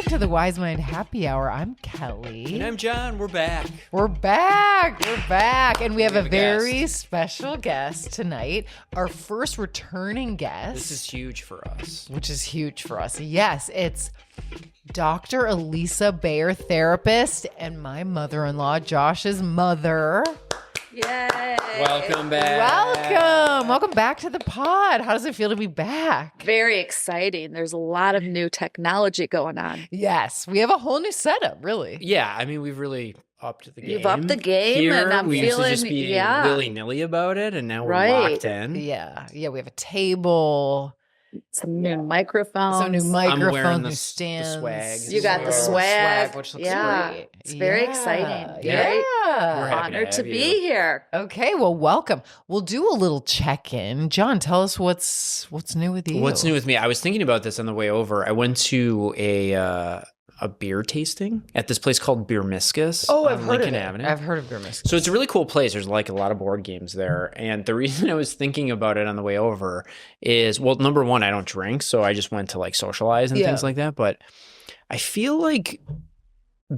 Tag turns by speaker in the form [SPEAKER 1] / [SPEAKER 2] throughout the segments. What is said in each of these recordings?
[SPEAKER 1] to the Wise Mind Happy Hour. I'm Kelly.
[SPEAKER 2] And I'm John. We're back.
[SPEAKER 1] We're back. And we have a very special guest tonight. Our first returning guest.
[SPEAKER 2] This is huge for us.
[SPEAKER 1] Which is huge for us. Yes, it's Dr. Alisa Bayer, therapist, and my mother-in-law, Josh's mother.
[SPEAKER 3] Yay.
[SPEAKER 2] Welcome back.
[SPEAKER 1] Welcome back to the pod. How does it feel to be back?
[SPEAKER 3] Very exciting. There's a lot of new technology going on.
[SPEAKER 1] Yes, we have a whole new setup, really.
[SPEAKER 2] Yeah, I mean, we've really upped the game.
[SPEAKER 3] You've upped the game,
[SPEAKER 2] Here,
[SPEAKER 3] and I'm
[SPEAKER 2] we
[SPEAKER 3] feeling,
[SPEAKER 2] used to just be willy-nilly about it, and now we're locked in.
[SPEAKER 1] Yeah, we have a table.
[SPEAKER 3] Some new microphones.
[SPEAKER 2] I'm wearing
[SPEAKER 1] new
[SPEAKER 2] the
[SPEAKER 1] stands.
[SPEAKER 2] swag.
[SPEAKER 3] You got the swag.
[SPEAKER 1] Which looks
[SPEAKER 3] great. It's very exciting. Very
[SPEAKER 2] We're happy
[SPEAKER 3] honored to
[SPEAKER 2] have
[SPEAKER 3] be
[SPEAKER 2] you.
[SPEAKER 3] here.
[SPEAKER 1] Okay, well, welcome. We'll do a little check-in. John, tell us what's new with you.
[SPEAKER 2] What's new with me? I was thinking about this on the way over. I went to a beer tasting at this place called Beer Miscus.
[SPEAKER 1] Oh,
[SPEAKER 2] on
[SPEAKER 1] I've heard
[SPEAKER 2] Lincoln
[SPEAKER 1] of it.
[SPEAKER 2] Avenue.
[SPEAKER 1] I've heard of Beer Miscus.
[SPEAKER 2] So it's a really cool place. There's like a lot of board games there. And the reason I was thinking about it on the way over is, well, number one, I don't drink. So I just went to like socialize and things like that. But I feel like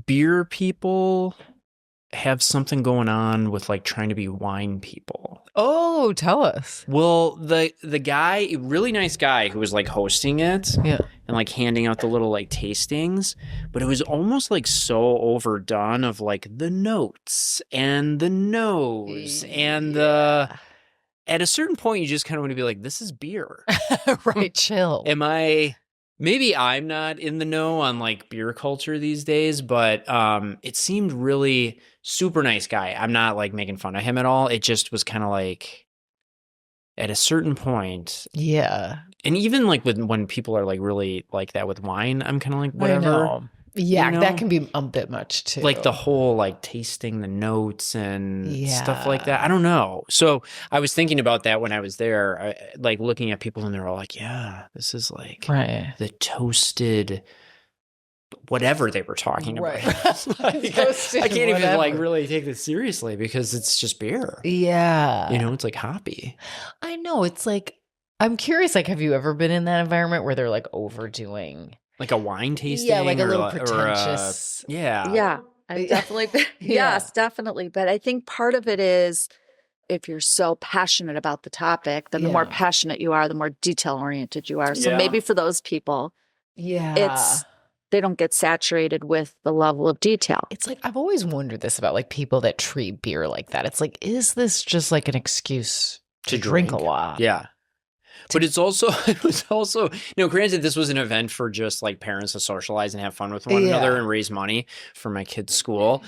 [SPEAKER 2] beer people have something going on with like trying to be wine people.
[SPEAKER 1] Oh, tell us.
[SPEAKER 2] Well, the guy, really nice guy who was like hosting it and like handing out the little like tastings, but it was almost like so overdone of like the notes and the nose and the at a certain point you just kind of want to be like, this is beer.
[SPEAKER 1] Right, chill.
[SPEAKER 2] Maybe I'm not in the know on like beer culture these days, but it seemed really super nice guy. I'm not like making fun of him at all. It just was kind of like at a certain point.
[SPEAKER 1] Yeah.
[SPEAKER 2] And even like when people are like really like that with wine, I'm kind of like, whatever.
[SPEAKER 1] I know. Yeah,
[SPEAKER 2] you know?
[SPEAKER 1] that can be a bit much too.
[SPEAKER 2] Like the whole like tasting the notes and stuff like that. I don't know. So I was thinking about that when I was there, like looking at people and they're all like, yeah, this is like the toasted whatever they were talking about. Like, I can't even like really take this seriously because it's just beer.
[SPEAKER 1] Yeah.
[SPEAKER 2] You know, it's like hoppy.
[SPEAKER 1] I know. It's like, I'm curious, like, have you ever been in that environment where they're like overdoing?
[SPEAKER 2] Like a wine tasting?
[SPEAKER 1] Yeah, like a little pretentious.
[SPEAKER 3] Yeah. I've definitely been. Yes, definitely. But I think part of it is if you're so passionate about the topic, then the more passionate you are, the more detail oriented you are. So maybe for those people, they don't get saturated with the level of detail.
[SPEAKER 1] It's like, I've always wondered this about like people that treat beer like that. It's like, is this just like an excuse to drink a lot?
[SPEAKER 2] Yeah. But it was also, granted, this was an event for just like parents to socialize and have fun with one another and raise money for my kid's school.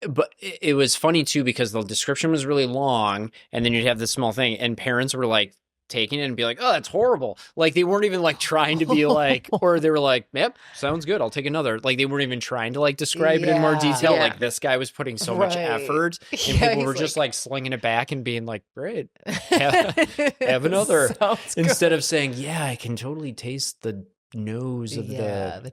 [SPEAKER 2] But it was funny too, because the description was really long and then you'd have this small thing and parents were like taking it and be like, oh, that's horrible. Like they weren't even like trying to be like, or they were like, yep, sounds good. I'll take another. Like they weren't even trying to like describe it in more detail. Like this guy was putting so much effort and people were just like slinging it back and being like, great, have another. Instead of saying, yeah, I can totally taste the nose of the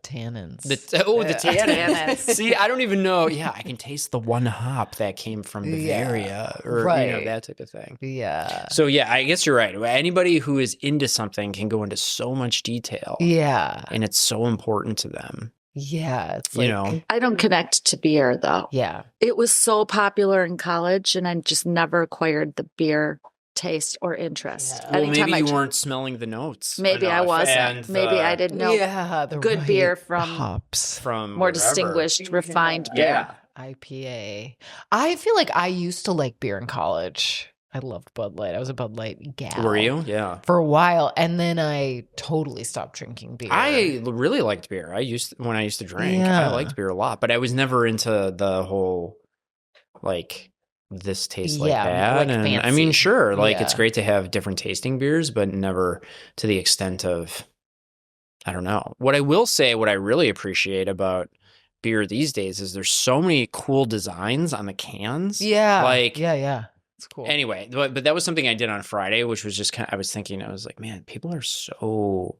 [SPEAKER 1] tannins.
[SPEAKER 2] The tannins. See, I don't even know. Yeah, I can taste the one hop that came from Bavaria or that type of thing.
[SPEAKER 1] Yeah.
[SPEAKER 2] So I guess you're right. Anybody who is into something can go into so much detail.
[SPEAKER 1] Yeah.
[SPEAKER 2] And it's so important to them.
[SPEAKER 1] Yeah. It's like,
[SPEAKER 3] I don't connect to beer though.
[SPEAKER 1] Yeah.
[SPEAKER 3] It was so popular in college and I just never acquired the beer taste or interest.
[SPEAKER 2] Well, maybe you weren't smelling the notes.
[SPEAKER 3] Maybe I wasn't. Maybe I didn't know.
[SPEAKER 1] Yeah,
[SPEAKER 3] good beer from
[SPEAKER 1] hops,
[SPEAKER 2] from
[SPEAKER 3] more distinguished, refined beer.
[SPEAKER 1] IPA. I feel like I used to like beer in college. I loved Bud Light. I was a Bud Light gal.
[SPEAKER 2] Were you? Yeah.
[SPEAKER 1] For a while, and then I totally stopped drinking beer.
[SPEAKER 2] I really liked beer. When I used to drink, I liked beer a lot, but I was never into the whole like this tastes like that.
[SPEAKER 1] Like
[SPEAKER 2] and
[SPEAKER 1] fancy.
[SPEAKER 2] I mean, sure, like it's great to have different tasting beers, but never to the extent of, I don't know. What I will say, what I really appreciate about beer these days is there's so many cool designs on the cans.
[SPEAKER 1] Yeah.
[SPEAKER 2] Like,
[SPEAKER 1] it's cool.
[SPEAKER 2] Anyway, but that was something I did on Friday, which was just I was thinking, I was like, man, people are so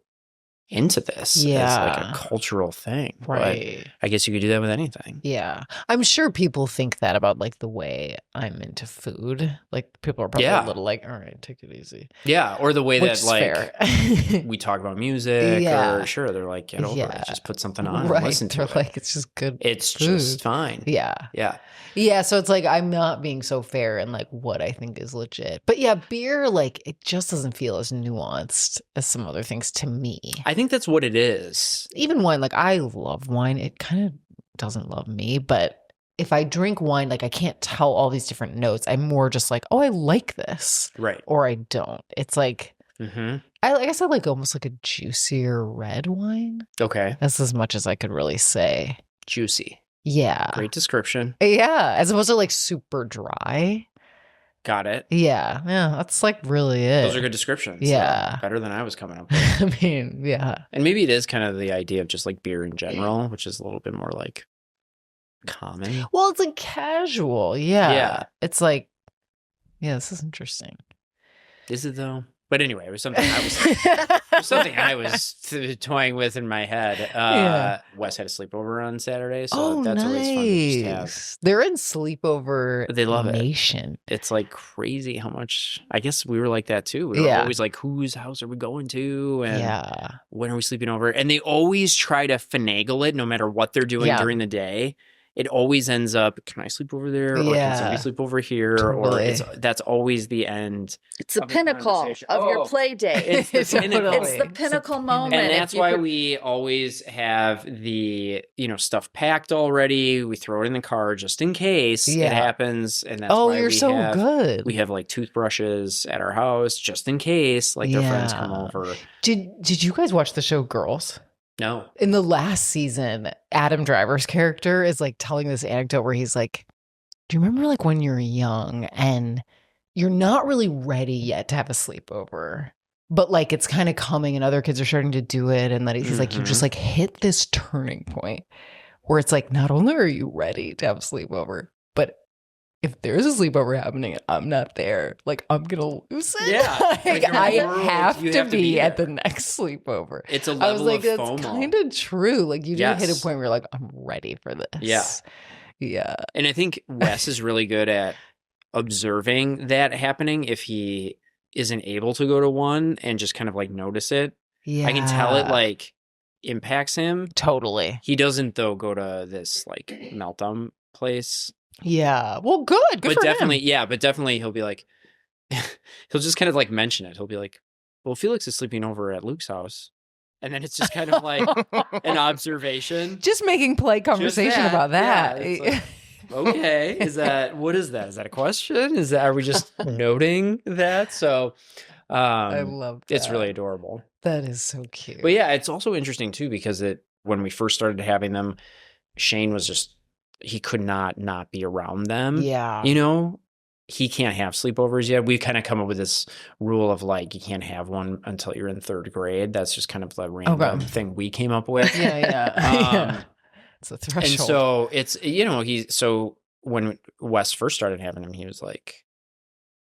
[SPEAKER 2] into this as like a cultural thing.
[SPEAKER 1] Right.
[SPEAKER 2] But I guess you could do that with anything.
[SPEAKER 1] Yeah. I'm sure people think that about like the way I'm into food. Like people are probably a little like, all right, take it easy.
[SPEAKER 2] Yeah. Or the way
[SPEAKER 1] Which
[SPEAKER 2] that like
[SPEAKER 1] fair.
[SPEAKER 2] we talk about music or sure, they're like, get over it. Just put something on and listen to it.
[SPEAKER 1] Like, it's just good.
[SPEAKER 2] It's
[SPEAKER 1] food.
[SPEAKER 2] just fine.
[SPEAKER 1] Yeah.
[SPEAKER 2] Yeah.
[SPEAKER 1] Yeah. So it's like, I'm not being so fair in like what I think is legit. But yeah, beer, like it just doesn't feel as nuanced as some other things to me.
[SPEAKER 2] I think that's what it is.
[SPEAKER 1] Even wine, like I love wine. It kind of doesn't love me, but if I drink wine, like I can't tell all these different notes. I'm more just like, oh, I like this.
[SPEAKER 2] Right.
[SPEAKER 1] Or I don't. It's like, I guess I like almost like a juicier red wine.
[SPEAKER 2] Okay.
[SPEAKER 1] That's as much as I could really say.
[SPEAKER 2] Juicy.
[SPEAKER 1] Yeah.
[SPEAKER 2] Great description.
[SPEAKER 1] Yeah. As opposed to like super dry.
[SPEAKER 2] Got it.
[SPEAKER 1] Yeah. Yeah. That's like really it.
[SPEAKER 2] Those are good descriptions.
[SPEAKER 1] Yeah.
[SPEAKER 2] Better than I was coming up with.
[SPEAKER 1] I mean, yeah.
[SPEAKER 2] And maybe it is kind of the idea of just like beer in general, which is a little bit more like common.
[SPEAKER 1] Well, it's like casual. Yeah.
[SPEAKER 2] Yeah.
[SPEAKER 1] It's like, yeah, this is interesting.
[SPEAKER 2] Is it though? But anyway, it was something I was toying with in my head. Wes had a sleepover on Saturday, so that's always fun to just have.
[SPEAKER 1] They're in sleepover
[SPEAKER 2] They love
[SPEAKER 1] nation.
[SPEAKER 2] It's like crazy how much. I guess we were like that too. We were always like, whose house are we going to? And when are we sleeping over? And they always try to finagle it, no matter what they're doing during the day. It always ends up, can I sleep over there? Or can somebody sleep over here?
[SPEAKER 1] Totally.
[SPEAKER 2] Or that's always the end.
[SPEAKER 3] It's the pinnacle of your play day.
[SPEAKER 2] It's the pinnacle.
[SPEAKER 3] It's the pinnacle moment.
[SPEAKER 2] And that's why we always have the, stuff packed already. We throw it in the car just in case it happens. And that's why
[SPEAKER 1] you're so good.
[SPEAKER 2] We have like toothbrushes at our house just in case like their friends come over.
[SPEAKER 1] Did you guys watch the show Girls?
[SPEAKER 2] No.
[SPEAKER 1] In the last season, Adam Driver's character is like telling this anecdote where he's like, do you remember like when you're young and you're not really ready yet to have a sleepover, but like it's kind of coming and other kids are starting to do it. And that he's like, you just like hit this turning point where it's like, not only are you ready to have a sleepover, but if there's a sleepover happening and I'm not there, like I'm gonna lose it.
[SPEAKER 2] Yeah,
[SPEAKER 1] like, I have to be at the next sleepover.
[SPEAKER 2] It's a level of FOMO.
[SPEAKER 1] That's kind of true. Like you do hit a point where you're like, I'm ready for this.
[SPEAKER 2] Yeah,
[SPEAKER 1] yeah.
[SPEAKER 2] And I think Wes is really good at observing that happening. If he isn't able to go to one and just kind of like notice it, I can tell it like impacts him.
[SPEAKER 1] Totally.
[SPEAKER 2] He doesn't though go to this like meltdown place.
[SPEAKER 1] Yeah. Well, good
[SPEAKER 2] but
[SPEAKER 1] for
[SPEAKER 2] definitely,
[SPEAKER 1] him.
[SPEAKER 2] But definitely he'll be like, he'll just kind of like mention it. He'll be like, well, Felix is sleeping over at Luke's house. And then it's just kind of like an observation.
[SPEAKER 1] Just making polite conversation about that.
[SPEAKER 2] Yeah, like, okay. What is that? Is that a question? Are we just noting that? So
[SPEAKER 1] I love that.
[SPEAKER 2] It's really adorable.
[SPEAKER 1] That is so cute.
[SPEAKER 2] But yeah, it's also interesting too, because when we first started having them, Shane was just, he could not be around them.
[SPEAKER 1] Yeah.
[SPEAKER 2] He can't have sleepovers yet. We've kind of come up with this rule of like, you can't have one until you're in third grade. That's just kind of the random thing we came up with.
[SPEAKER 1] Yeah. It's a threshold.
[SPEAKER 2] And so it's, so when Wes first started having him, he was like,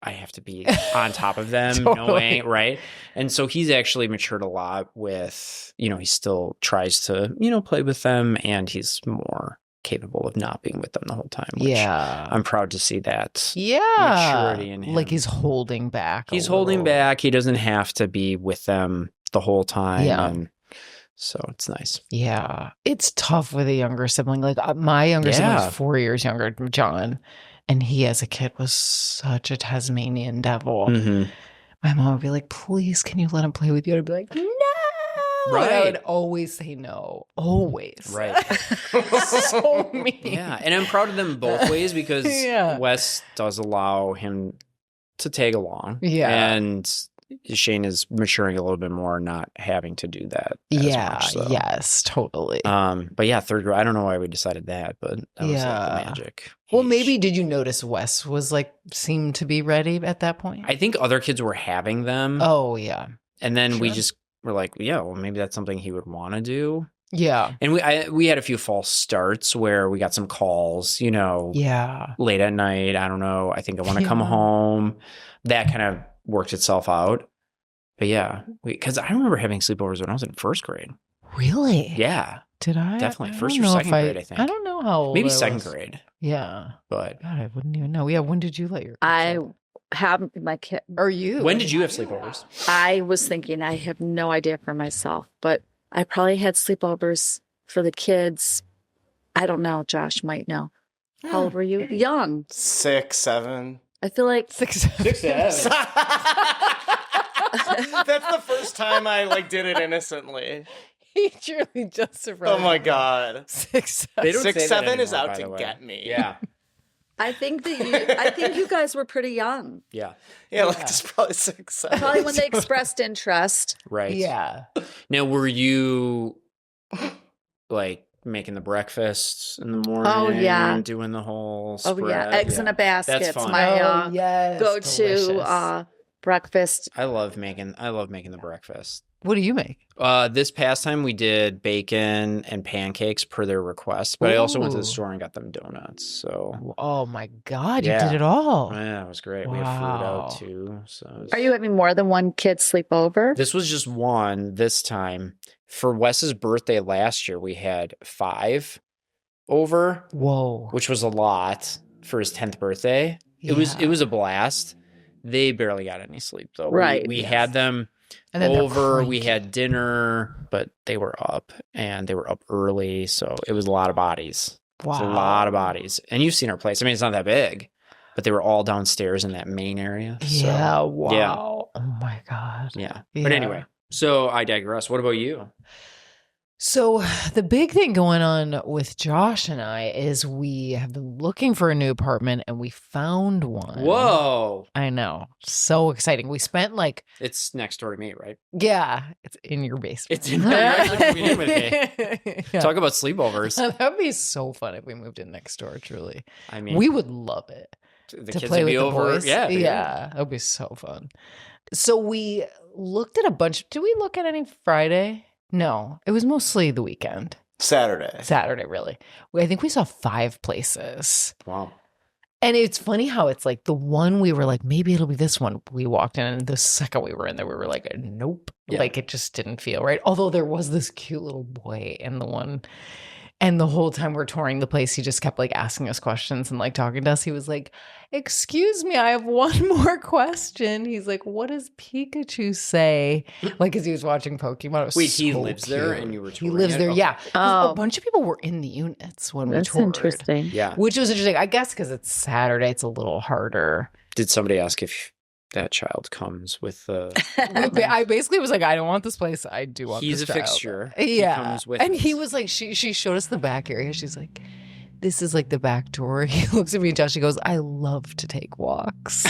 [SPEAKER 2] I have to be on top of them, knowing, right? And so he's actually matured a lot with, he still tries to, play with them, and he's more capable of not being with them the whole time. Which I'm proud to see that maturity in him.
[SPEAKER 1] Like he's holding back.
[SPEAKER 2] He's holding back. He doesn't have to be with them the whole time.
[SPEAKER 1] Yeah.
[SPEAKER 2] And so it's nice.
[SPEAKER 1] Yeah. It's tough with a younger sibling. Like my younger sibling is 4 years younger than John. And he, as a kid, was such a Tasmanian devil. Mm-hmm. My mom would be like, please, can you let him play with you? I'd be like, no.
[SPEAKER 2] Right.
[SPEAKER 1] I would always say no. Always.
[SPEAKER 2] Right.
[SPEAKER 1] So mean.
[SPEAKER 2] Yeah. And I'm proud of them both ways, because Wes does allow him to tag along. Yeah. And Shane is maturing a little bit more, not having to do that as much, so.
[SPEAKER 1] Yes, totally.
[SPEAKER 2] But yeah, third grade, I don't know why we decided that, but that was like the magic.
[SPEAKER 1] Well, maybe did you notice Wes was like, seemed to be ready at that point?
[SPEAKER 2] I think other kids were having them.
[SPEAKER 1] Oh, yeah.
[SPEAKER 2] And then we just were like, yeah, well, maybe that's something he would want to do.
[SPEAKER 1] Yeah.
[SPEAKER 2] And we had a few false starts where we got some calls, late at night. I don't know. I think I want to come home. That kind of worked itself out. But yeah, because I remember having sleepovers when I was in first grade.
[SPEAKER 1] Really?
[SPEAKER 2] Yeah.
[SPEAKER 1] Did I?
[SPEAKER 2] Definitely.
[SPEAKER 1] I
[SPEAKER 2] First
[SPEAKER 1] don't
[SPEAKER 2] or
[SPEAKER 1] know
[SPEAKER 2] second
[SPEAKER 1] if
[SPEAKER 2] grade, I think.
[SPEAKER 1] I don't know how old
[SPEAKER 2] Maybe
[SPEAKER 1] I
[SPEAKER 2] second
[SPEAKER 1] was.
[SPEAKER 2] grade.
[SPEAKER 1] Yeah.
[SPEAKER 2] But
[SPEAKER 1] God, I wouldn't even know. Yeah. When did you let your kids
[SPEAKER 3] I
[SPEAKER 1] up?
[SPEAKER 3] have my kid.
[SPEAKER 1] Or you?
[SPEAKER 2] when did you have sleepovers?
[SPEAKER 3] I was thinking, I have no idea for myself, but I probably had sleepovers for the kids. I don't know. Josh might know. How old were you? Young.
[SPEAKER 4] 6, 7.
[SPEAKER 3] I feel like
[SPEAKER 1] 6,
[SPEAKER 2] 6, 7.
[SPEAKER 4] That's the first time I like did it innocently.
[SPEAKER 1] He truly just surprised.
[SPEAKER 4] Oh my
[SPEAKER 1] me.
[SPEAKER 4] God.
[SPEAKER 1] 6,
[SPEAKER 2] They don't
[SPEAKER 4] 6,
[SPEAKER 2] say that
[SPEAKER 4] 7 is
[SPEAKER 2] anymore,
[SPEAKER 4] out
[SPEAKER 2] by
[SPEAKER 4] to
[SPEAKER 2] the way.
[SPEAKER 4] get me.
[SPEAKER 2] Yeah.
[SPEAKER 3] I think you guys were pretty young.
[SPEAKER 2] Yeah.
[SPEAKER 4] Yeah, like it's probably 6, 7.
[SPEAKER 3] Probably when they expressed interest.
[SPEAKER 2] Right.
[SPEAKER 1] Yeah.
[SPEAKER 2] Now, were you like making the breakfasts in the morning?
[SPEAKER 3] Oh, yeah.
[SPEAKER 2] Doing the whole
[SPEAKER 3] Oh
[SPEAKER 2] spread?
[SPEAKER 3] yeah, eggs in a basket.
[SPEAKER 2] That's
[SPEAKER 3] It's
[SPEAKER 2] fun.
[SPEAKER 3] my
[SPEAKER 1] yes.
[SPEAKER 3] go-to breakfast.
[SPEAKER 2] I love making the breakfast.
[SPEAKER 1] What do you make?
[SPEAKER 2] This past time we did bacon and pancakes per their request, but I also went to the
[SPEAKER 1] Ooh.
[SPEAKER 2] store and got them donuts. So
[SPEAKER 1] Oh my God, you
[SPEAKER 2] Yeah.
[SPEAKER 1] did it all.
[SPEAKER 2] yeah, it was great. We had food
[SPEAKER 1] Wow.
[SPEAKER 2] out too. So it was-
[SPEAKER 3] Are you having more than one kid sleep over?
[SPEAKER 2] This was just one this time. For Wes's birthday last year, we had 5 over,
[SPEAKER 1] Whoa.
[SPEAKER 2] which was a lot for his 10th birthday. It was a blast. They barely got any sleep though.
[SPEAKER 3] Right.
[SPEAKER 2] We had them
[SPEAKER 1] And then they're
[SPEAKER 2] over. We
[SPEAKER 1] cranky.
[SPEAKER 2] had dinner, but they were up and they were up early, so it was a lot of bodies. It was a lot of bodies. And you've seen our place. I mean, it's not that big, but they were all downstairs in that main area. So,
[SPEAKER 1] Yeah. Wow.
[SPEAKER 2] Yeah.
[SPEAKER 1] Oh my God.
[SPEAKER 2] yeah.
[SPEAKER 1] Yeah.
[SPEAKER 2] But anyway, so I digress. What about you?
[SPEAKER 1] So the big thing going on with Josh and I is we have been looking for a new apartment and we found one.
[SPEAKER 2] Whoa.
[SPEAKER 1] I know. So exciting. We spent like,
[SPEAKER 2] It's next door to me, right?
[SPEAKER 1] yeah, it's in your basement.
[SPEAKER 2] It's in my basement. Moving in with
[SPEAKER 1] Yeah.
[SPEAKER 2] Talk about sleepovers.
[SPEAKER 1] That would be so fun if we moved in next door, truly.
[SPEAKER 2] I mean,
[SPEAKER 1] We would love it.
[SPEAKER 2] the
[SPEAKER 1] To
[SPEAKER 2] kids
[SPEAKER 1] play
[SPEAKER 2] would
[SPEAKER 1] with
[SPEAKER 2] be
[SPEAKER 1] the
[SPEAKER 2] over.
[SPEAKER 1] boys.
[SPEAKER 2] Yeah.
[SPEAKER 1] Yeah. That would be so fun. So we looked at a bunch. Did we look at any Friday? No, it was mostly the weekend. Saturday, really. I think we saw 5 places.
[SPEAKER 2] Wow.
[SPEAKER 1] And it's funny how it's like the one we were like, maybe it'll be this one. We walked in, and the second we were in there, we were like, nope.
[SPEAKER 2] Yeah.
[SPEAKER 1] Like it just didn't feel right. Although there was this cute little boy in the one. And the whole time we're touring the place, he just kept like asking us questions and like talking to us. He was like, excuse me, I have one more question. He's like, what does Pikachu say? Like, because he was watching Pokemon. It was
[SPEAKER 2] Wait, he
[SPEAKER 1] so
[SPEAKER 2] lives there
[SPEAKER 1] cute.
[SPEAKER 2] and you were
[SPEAKER 1] He
[SPEAKER 2] touring
[SPEAKER 1] lives
[SPEAKER 2] it?
[SPEAKER 1] there,
[SPEAKER 2] Okay.
[SPEAKER 1] yeah. 'Cause
[SPEAKER 3] Oh.
[SPEAKER 1] A bunch of people were in the units when we
[SPEAKER 3] That's
[SPEAKER 1] toured.
[SPEAKER 3] interesting.
[SPEAKER 2] Yeah.
[SPEAKER 1] Which was interesting. I guess because it's Saturday, it's a little harder.
[SPEAKER 2] Did somebody ask if that child comes with the...
[SPEAKER 1] I basically was like, I don't want this place. I do want
[SPEAKER 2] He's
[SPEAKER 1] this
[SPEAKER 2] a
[SPEAKER 1] child.
[SPEAKER 2] fixture. He
[SPEAKER 1] Yeah.
[SPEAKER 2] comes with
[SPEAKER 1] And
[SPEAKER 2] us.
[SPEAKER 1] he was like, she showed us the back area. She's like, this is like the back door. He looks at me and Josh, he goes, I love to take walks.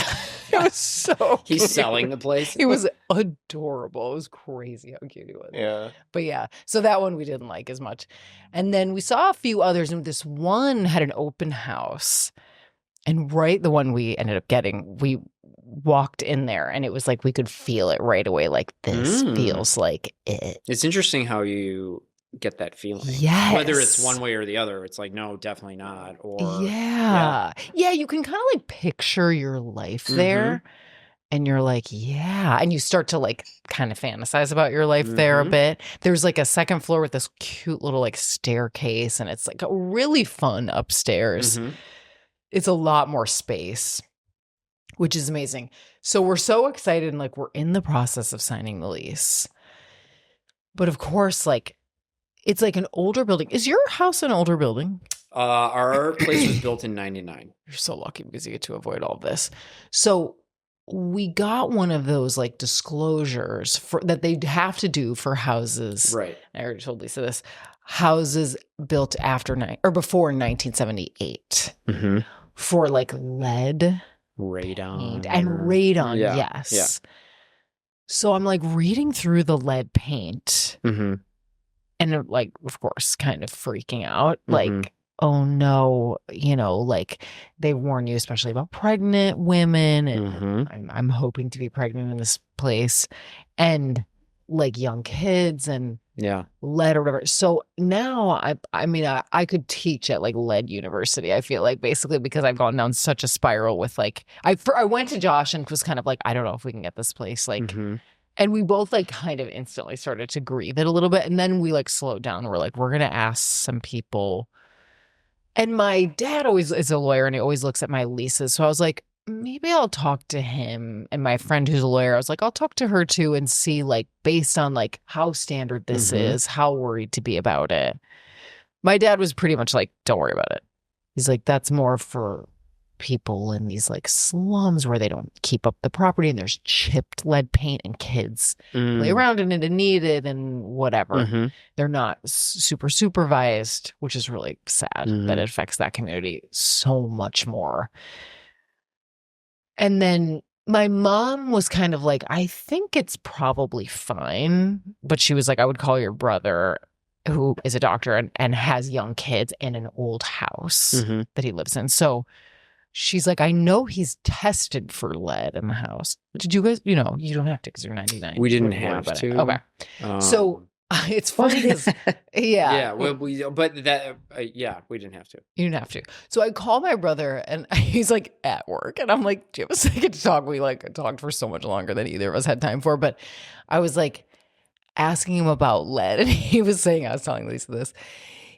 [SPEAKER 1] It was so
[SPEAKER 2] He's
[SPEAKER 1] cute.
[SPEAKER 2] selling the place.
[SPEAKER 1] It was adorable. It was crazy how cute he was.
[SPEAKER 4] Yeah.
[SPEAKER 1] But yeah, so that one we didn't like as much. And then we saw a few others, and this one had an open house. And the one we ended up getting, we walked in there and it was like we could feel it right away. Like, this feels like it.
[SPEAKER 2] It's interesting how you get that feeling.
[SPEAKER 1] Yes.
[SPEAKER 2] Whether it's one way or the other, it's like, no, definitely not. Or
[SPEAKER 1] Yeah, you can kind of like picture your life there. And you're like, yeah. And you start to like kind of fantasize about your life there a bit. There's like a second floor with this cute little like staircase. And it's like a really fun upstairs. It's a lot more space, which is amazing. So we're so excited and like we're in the process of signing the lease. But of course, like it's like an older building. Is your house an older building?
[SPEAKER 2] Our place was built in 99.
[SPEAKER 1] You're so lucky because you get to avoid all this. So we got one of those like disclosures that they have to do for houses.
[SPEAKER 2] Right.
[SPEAKER 1] I already told Lisa this. Houses built before 1978 for like lead
[SPEAKER 2] Radon.
[SPEAKER 1] paint and radon.
[SPEAKER 2] Yeah,
[SPEAKER 1] Yes.
[SPEAKER 2] yeah.
[SPEAKER 1] So I'm like reading through the lead paint and like, of course, kind of freaking out. Like, oh no, like they warn you, especially about pregnant women. And I'm hoping to be pregnant in this place, and like young kids and lead or whatever. So now I could teach at like lead university. I feel like basically because I've gone down such a spiral with like, I went to Josh and was kind of like, I don't know if we can get this place like And we both like kind of instantly started to grieve it a little bit. And then we like slowed down. We're like, we're going to ask some people. And my dad always is a lawyer and he always looks at my leases. So I was like, maybe I'll talk to him. And my friend who's a lawyer, I was like, I'll talk to her too and see like based on like how standard this is, how worried to be about it. My dad was pretty much like, don't worry about it. He's like, that's more for people in these like slums where they don't keep up the property and there's chipped lead paint and kids play around in it and need it and whatever. They're not super supervised, which is really sad that it affects that community so much more. And then my mom was kind of like, I think it's probably fine. But she was like, I would call your brother, who is a doctor and has young kids in an old house that he lives in. So she's like, I know he's tested for lead in the house. Did you guys, you don't have to because you're 99.
[SPEAKER 2] We didn't have to.
[SPEAKER 1] Okay. So it's funny because,
[SPEAKER 2] yeah. Well, we didn't have to.
[SPEAKER 1] You didn't have to. So I call my brother and he's like at work. And I'm like, do you have a second to talk? We like talked for so much longer than either of us had time for. But I was like asking him about lead. And he was saying, I was telling Lisa this.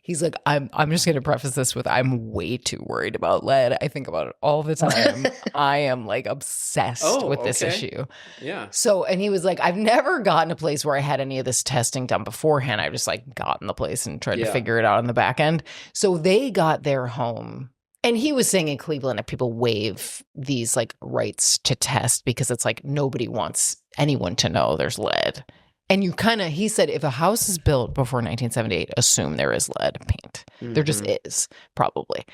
[SPEAKER 1] He's like, I'm just going to preface this with, I'm way too worried about lead. I think about it all the time. I am like obsessed with this issue.
[SPEAKER 2] Yeah.
[SPEAKER 1] So, and he was like, I've never gotten a place where I had any of this testing done beforehand. I just like got in the place and tried to figure it out on the back end. So they got their home. And he was saying in Cleveland that people waive these like rights to test because it's like nobody wants anyone to know there's lead. And he said, if a house is built before 1978, assume there is lead paint. There just is, probably.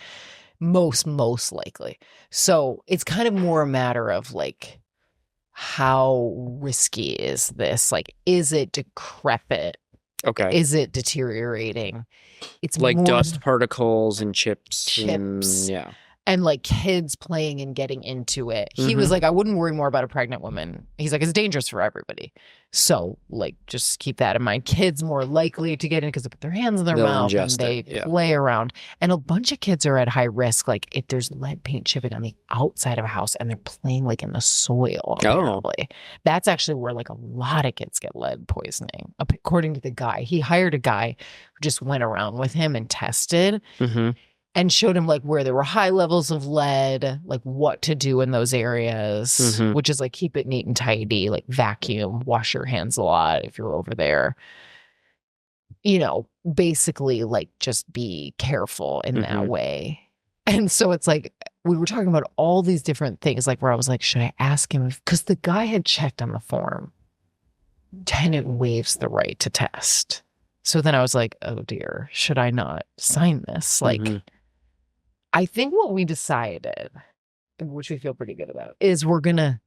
[SPEAKER 1] Most likely. So it's kind of more a matter of like, how risky is this? Like, is it decrepit?
[SPEAKER 2] Okay.
[SPEAKER 1] Is it deteriorating? It's
[SPEAKER 2] like
[SPEAKER 1] more
[SPEAKER 2] dust particles and chips.
[SPEAKER 1] And like kids playing and getting into it. He was like, I wouldn't worry more about a pregnant woman. He's like, it's dangerous for everybody. So like, just keep that in mind. Kids more likely to get in because they put their hands in their mouth and they play around. And a bunch of kids are at high risk. Like if there's lead paint chipping on the outside of a house and they're playing like in the soil, apparently. That's actually where like a lot of kids get lead poisoning. According to the guy, he hired a guy who just went around with him and tested. And showed him like where there were high levels of lead, like what to do in those areas, which is like keep it neat and tidy, like vacuum, wash your hands a lot if you're over there. Basically like just be careful in that way. And so it's like we were talking about all these different things, like where I was like, should I ask him because the guy had checked on the form. Tenant waives the right to test. So then I was like, oh dear, should I not sign this? Like, I think what we decided, which we feel pretty good about, is we're going to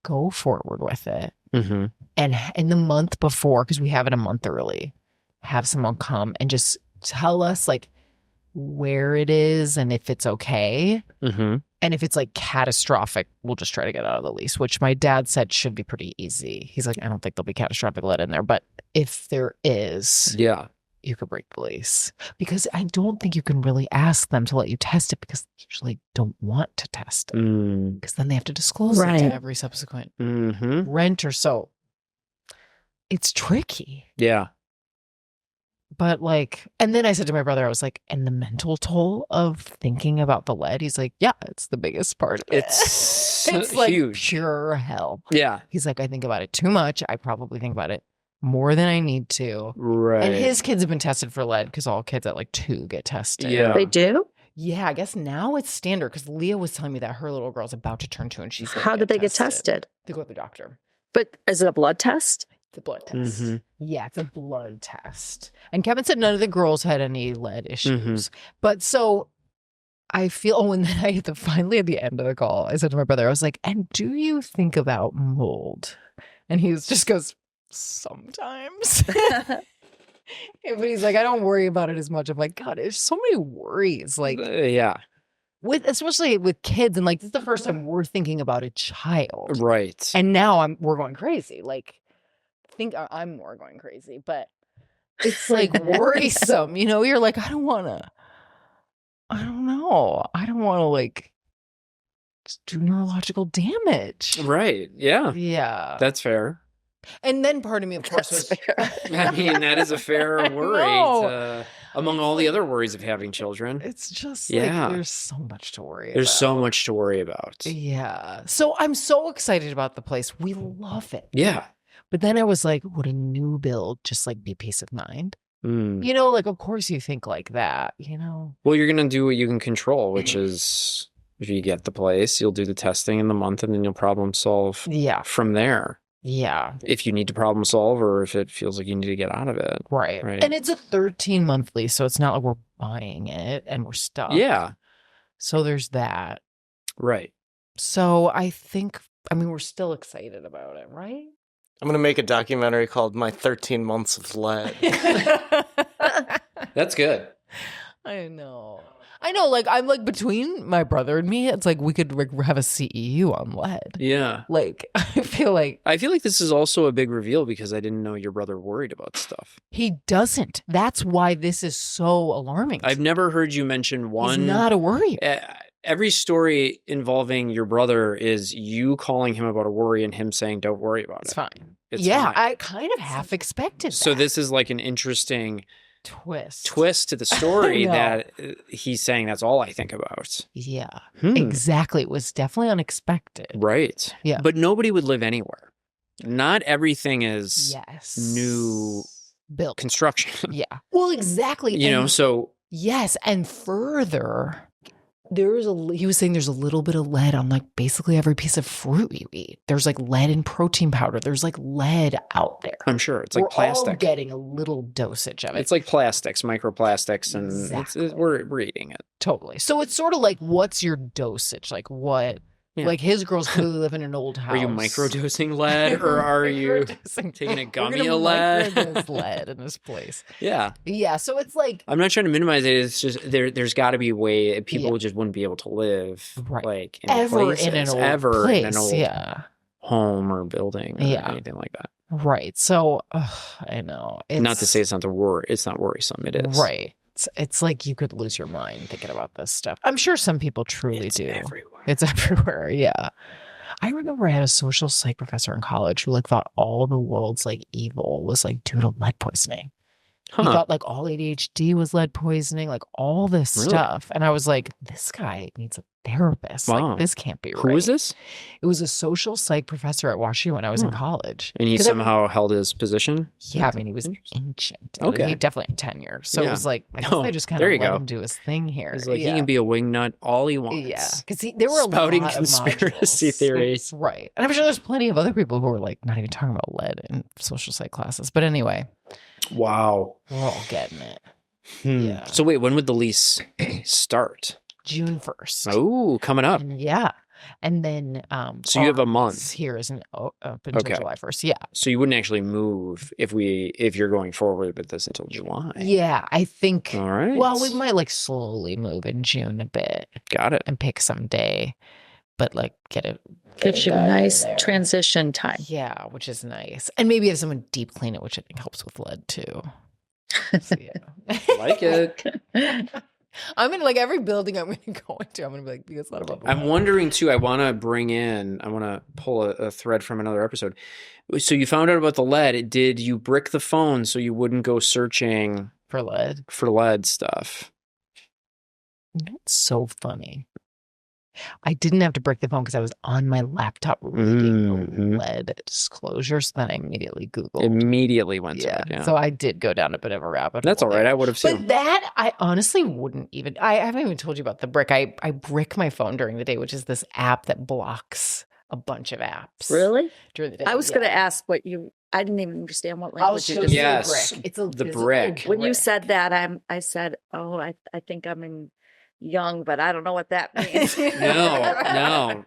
[SPEAKER 1] go forward with it. And in the month before, because we have it a month early, have someone come and just tell us like where it is and if it's okay. And if it's like catastrophic, we'll just try to get out of the lease, which my dad said should be pretty easy. He's like, I don't think there'll be catastrophic lead in there. But if there is, you could break the lease. Because I don't think you can really ask them to let you test it because they usually don't want to test it. Because then they have to disclose it to every subsequent renter. So it's tricky.
[SPEAKER 2] Yeah.
[SPEAKER 1] But like, and then I said to my brother, I was like, and the mental toll of thinking about the lead, he's like, yeah, it's the biggest part of it. It's like
[SPEAKER 2] huge.
[SPEAKER 1] Pure hell.
[SPEAKER 2] Yeah.
[SPEAKER 1] He's like, I think about it too much. I probably think about it more than I need to.
[SPEAKER 2] Right.
[SPEAKER 1] And his kids have been tested for lead because all kids at like 2 get tested.
[SPEAKER 2] Yeah.
[SPEAKER 3] They do?
[SPEAKER 1] Yeah, I guess now it's standard because Leah was telling me that her little girl's about to turn 2 and she's
[SPEAKER 3] How did they get tested?
[SPEAKER 1] They go to the doctor.
[SPEAKER 3] But is it a blood test?
[SPEAKER 1] It's a blood test. Yeah, it's a blood test. And Kevin said none of the girls had any lead issues. But so I feel, and then finally at the end of the call, I said to my brother, I was like, and do you think about mold? And he just goes, sometimes. But he's like, I don't worry about it as much. I'm like, God, there's so many worries. Like, especially with kids. And like, this is the first time we're thinking about a child.
[SPEAKER 2] Right.
[SPEAKER 1] And now we're going crazy. Like, I think I'm more going crazy, but it's like worrisome. You're like, I don't know. I don't want to like do neurological damage.
[SPEAKER 2] Right. Yeah.
[SPEAKER 1] Yeah.
[SPEAKER 2] That's fair.
[SPEAKER 1] And then part of me, of course, was
[SPEAKER 2] I mean, that is a fair worry among all the other worries of having children.
[SPEAKER 1] It's just
[SPEAKER 2] Yeah.
[SPEAKER 1] there's so much to worry about.
[SPEAKER 2] There's so much to worry about.
[SPEAKER 1] Yeah. So I'm so excited about the place. We love it.
[SPEAKER 2] Yeah.
[SPEAKER 1] But then I was like, would a new build just like be peace of mind? You know, like, of course you think like that, you know?
[SPEAKER 2] Well, you're going to do what you can control, which is if you get the place, you'll do the testing in the month and then you'll problem solve from there.
[SPEAKER 1] Yeah.
[SPEAKER 2] If you need to problem solve or if it feels like you need to get out of it.
[SPEAKER 1] Right. And it's a 13-month lease, so it's not like we're buying it and we're stuck.
[SPEAKER 2] Yeah.
[SPEAKER 1] So there's that.
[SPEAKER 2] Right.
[SPEAKER 1] So I think, I mean, we're still excited about it, right?
[SPEAKER 4] I'm going to make a documentary called My 13 Months of Lead.
[SPEAKER 2] That's good.
[SPEAKER 1] I know. Like, I'm like, between my brother and me, it's like we could have a CEU on lead.
[SPEAKER 2] Yeah.
[SPEAKER 1] Like, I feel like
[SPEAKER 2] this is also a big reveal because I didn't know your brother worried about stuff.
[SPEAKER 1] He doesn't. That's why this is so alarming.
[SPEAKER 2] I've never heard you mention one.
[SPEAKER 1] He's not a worry.
[SPEAKER 2] Every story involving your brother is you calling him about a worry and him saying, don't worry about it.
[SPEAKER 1] It's fine.
[SPEAKER 2] It's
[SPEAKER 1] fine.
[SPEAKER 2] fine.
[SPEAKER 1] I kind of half expected that.
[SPEAKER 2] So this is like an interesting
[SPEAKER 1] twist
[SPEAKER 2] to the story that he's saying that's all I think about.
[SPEAKER 1] Yeah, exactly. It was definitely unexpected.
[SPEAKER 2] Right.
[SPEAKER 1] Yeah.
[SPEAKER 2] But nobody would live anywhere. Not everything is new
[SPEAKER 1] built
[SPEAKER 2] construction.
[SPEAKER 1] Yeah. Well, exactly.
[SPEAKER 2] You know, so.
[SPEAKER 1] Yes. And further, he was saying there's a little bit of lead on like basically every piece of fruit you eat. There's like lead in protein powder. There's like lead out there.
[SPEAKER 2] I'm sure it's like plastic.
[SPEAKER 1] We're all getting a little dosage of it.
[SPEAKER 2] It's like plastics, microplastics, and we're eating it.
[SPEAKER 1] Totally. So it's sort of like, what's your dosage? Like what? Yeah. Like his girls clearly live in an old house.
[SPEAKER 2] Are you microdosing lead or are you taking a gummy of lead?
[SPEAKER 1] There's lead in this place.
[SPEAKER 2] Yeah.
[SPEAKER 1] Yeah. So it's like,
[SPEAKER 2] I'm not trying to minimize it. It's just there's got to be a way people just wouldn't be able to live like in an old home or building or anything like that.
[SPEAKER 1] Right. So I know.
[SPEAKER 2] Not to say it's not worrisome. It is.
[SPEAKER 1] Right. It's like you could lose your mind thinking about this stuff. I'm sure some people truly do. It's everywhere. Yeah. I remember I had a social psych professor in college who like thought all the world's like evil was like due to lead poisoning. He thought like all ADHD was lead poisoning, like all this stuff. And I was like, this guy needs a therapist.
[SPEAKER 2] Wow.
[SPEAKER 1] Like, this can't be right.
[SPEAKER 2] Who was this?
[SPEAKER 1] It was a social psych professor at WashU when I was in college.
[SPEAKER 2] And he somehow held his position?
[SPEAKER 1] Yeah, I mean, he was ancient.
[SPEAKER 2] Okay.
[SPEAKER 1] He definitely had tenure. So it was like, I guess I just kind of let him do his thing here.
[SPEAKER 2] He's like, he can be a wingnut all he wants.
[SPEAKER 1] Yeah. Because there were
[SPEAKER 2] spouting
[SPEAKER 1] a lot
[SPEAKER 2] conspiracy
[SPEAKER 1] of
[SPEAKER 2] theories.
[SPEAKER 1] Right. And I'm sure there's plenty of other people who are like not even talking about lead in social psych classes. But anyway.
[SPEAKER 2] Wow.
[SPEAKER 1] We're all getting it.
[SPEAKER 2] Yeah. So wait, when would the lease start?
[SPEAKER 1] June 1st.
[SPEAKER 2] Oh, coming up.
[SPEAKER 1] Yeah. And then
[SPEAKER 2] so you have a month
[SPEAKER 1] here isn't up until July 1st. Yeah.
[SPEAKER 2] So you wouldn't actually move if you're going forward with this until July.
[SPEAKER 1] Yeah, I think.
[SPEAKER 2] All right.
[SPEAKER 1] Well, we might like slowly move in June a bit.
[SPEAKER 2] Got it.
[SPEAKER 1] And pick some day, but like get it.
[SPEAKER 3] Gives you a nice transition time.
[SPEAKER 1] Yeah, which is nice. And maybe have someone deep clean it, which I think helps with lead too. So, yeah.
[SPEAKER 2] Like it.
[SPEAKER 1] I'm in like every building I'm going to go into. I'm going to be like, because not about.
[SPEAKER 2] I'm wondering too. I want to pull a thread from another episode. So you found out about the lead. Did you brick the phone so you wouldn't go searching
[SPEAKER 1] for lead
[SPEAKER 2] stuff?
[SPEAKER 1] That's so funny. I didn't have to brick the phone because I was on my laptop reading lead disclosure. So then I immediately Googled.
[SPEAKER 2] Immediately went to it. Yeah.
[SPEAKER 1] So I did go down a bit of a rabbit hole.
[SPEAKER 2] That's all right. I would have too.
[SPEAKER 1] But that, I honestly wouldn't even. I haven't even told you about the brick. I brick my phone during the day, which is this app that blocks a bunch of apps.
[SPEAKER 3] Really?
[SPEAKER 1] During the day.
[SPEAKER 3] I was going to ask what I didn't even understand what language you just said.
[SPEAKER 2] Yes.
[SPEAKER 1] It's
[SPEAKER 2] the brick.
[SPEAKER 3] When you said that, I said, oh, I think I'm in young, but I don't know what that means.
[SPEAKER 2] No.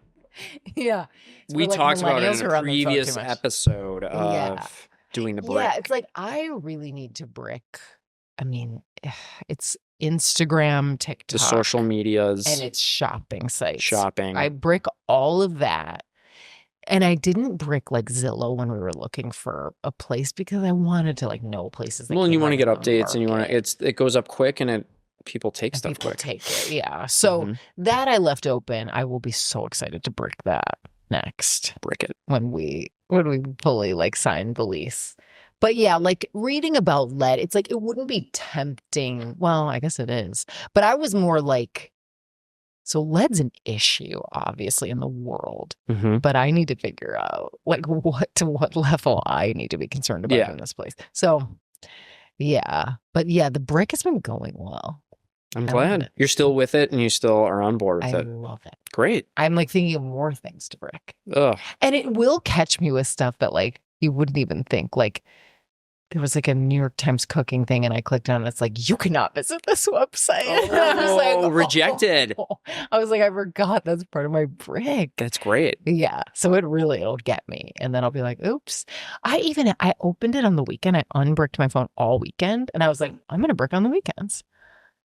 [SPEAKER 1] Yeah.
[SPEAKER 2] We talked about it in a previous episode of doing the brick.
[SPEAKER 1] Yeah, it's like I really need to brick. I mean, it's Instagram, TikTok.
[SPEAKER 2] The social medias.
[SPEAKER 1] And it's shopping sites.
[SPEAKER 2] Shopping.
[SPEAKER 1] I brick all of that. And I didn't brick like Zillow when we were looking for a place because I wanted to like know places.
[SPEAKER 2] Well, and you want to get updates and you want to, it goes up quick and people take stuff quick.
[SPEAKER 1] Take it, yeah. So that I left open. I will be so excited to brick that next.
[SPEAKER 2] Brick it.
[SPEAKER 1] When we when we fully like signed the lease. But yeah, like reading about lead, it's like it wouldn't be tempting. Well, I guess it is. But I was more like, so lead's an issue, obviously, in the world.
[SPEAKER 2] Mm-hmm.
[SPEAKER 1] But I need to figure out like what level I need to be concerned about in this place. So yeah. But yeah, the brick has been going well.
[SPEAKER 2] I'm glad you're still with it and you still are on board with
[SPEAKER 1] I
[SPEAKER 2] it.
[SPEAKER 1] love it.
[SPEAKER 2] Great.
[SPEAKER 1] I'm like thinking of more things to brick.
[SPEAKER 2] Ugh.
[SPEAKER 1] And it will catch me with stuff that like you wouldn't even think. Like there was like a New York Times cooking thing and I clicked on it. It's like, you cannot visit this website. I was like,
[SPEAKER 2] rejected.
[SPEAKER 1] I was like, I forgot that's part of my brick.
[SPEAKER 2] That's great.
[SPEAKER 1] Yeah. So it'll get me. And then I'll be like, oops. I opened it on the weekend. I unbricked my phone all weekend. And I was like, I'm going to brick on the weekends.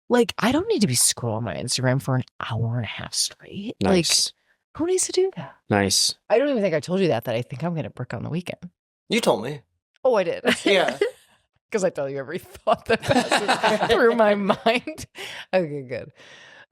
[SPEAKER 1] Like, I don't need to be scrolling my Instagram for an hour and a half straight.
[SPEAKER 2] Nice.
[SPEAKER 1] Like, who needs to do that?
[SPEAKER 2] Nice.
[SPEAKER 1] I don't even think I told you that I think I'm going to brick on the weekend.
[SPEAKER 4] You told me.
[SPEAKER 1] Oh, I did.
[SPEAKER 4] Yeah.
[SPEAKER 1] Because I tell you every thought that passes through my mind. Okay, good.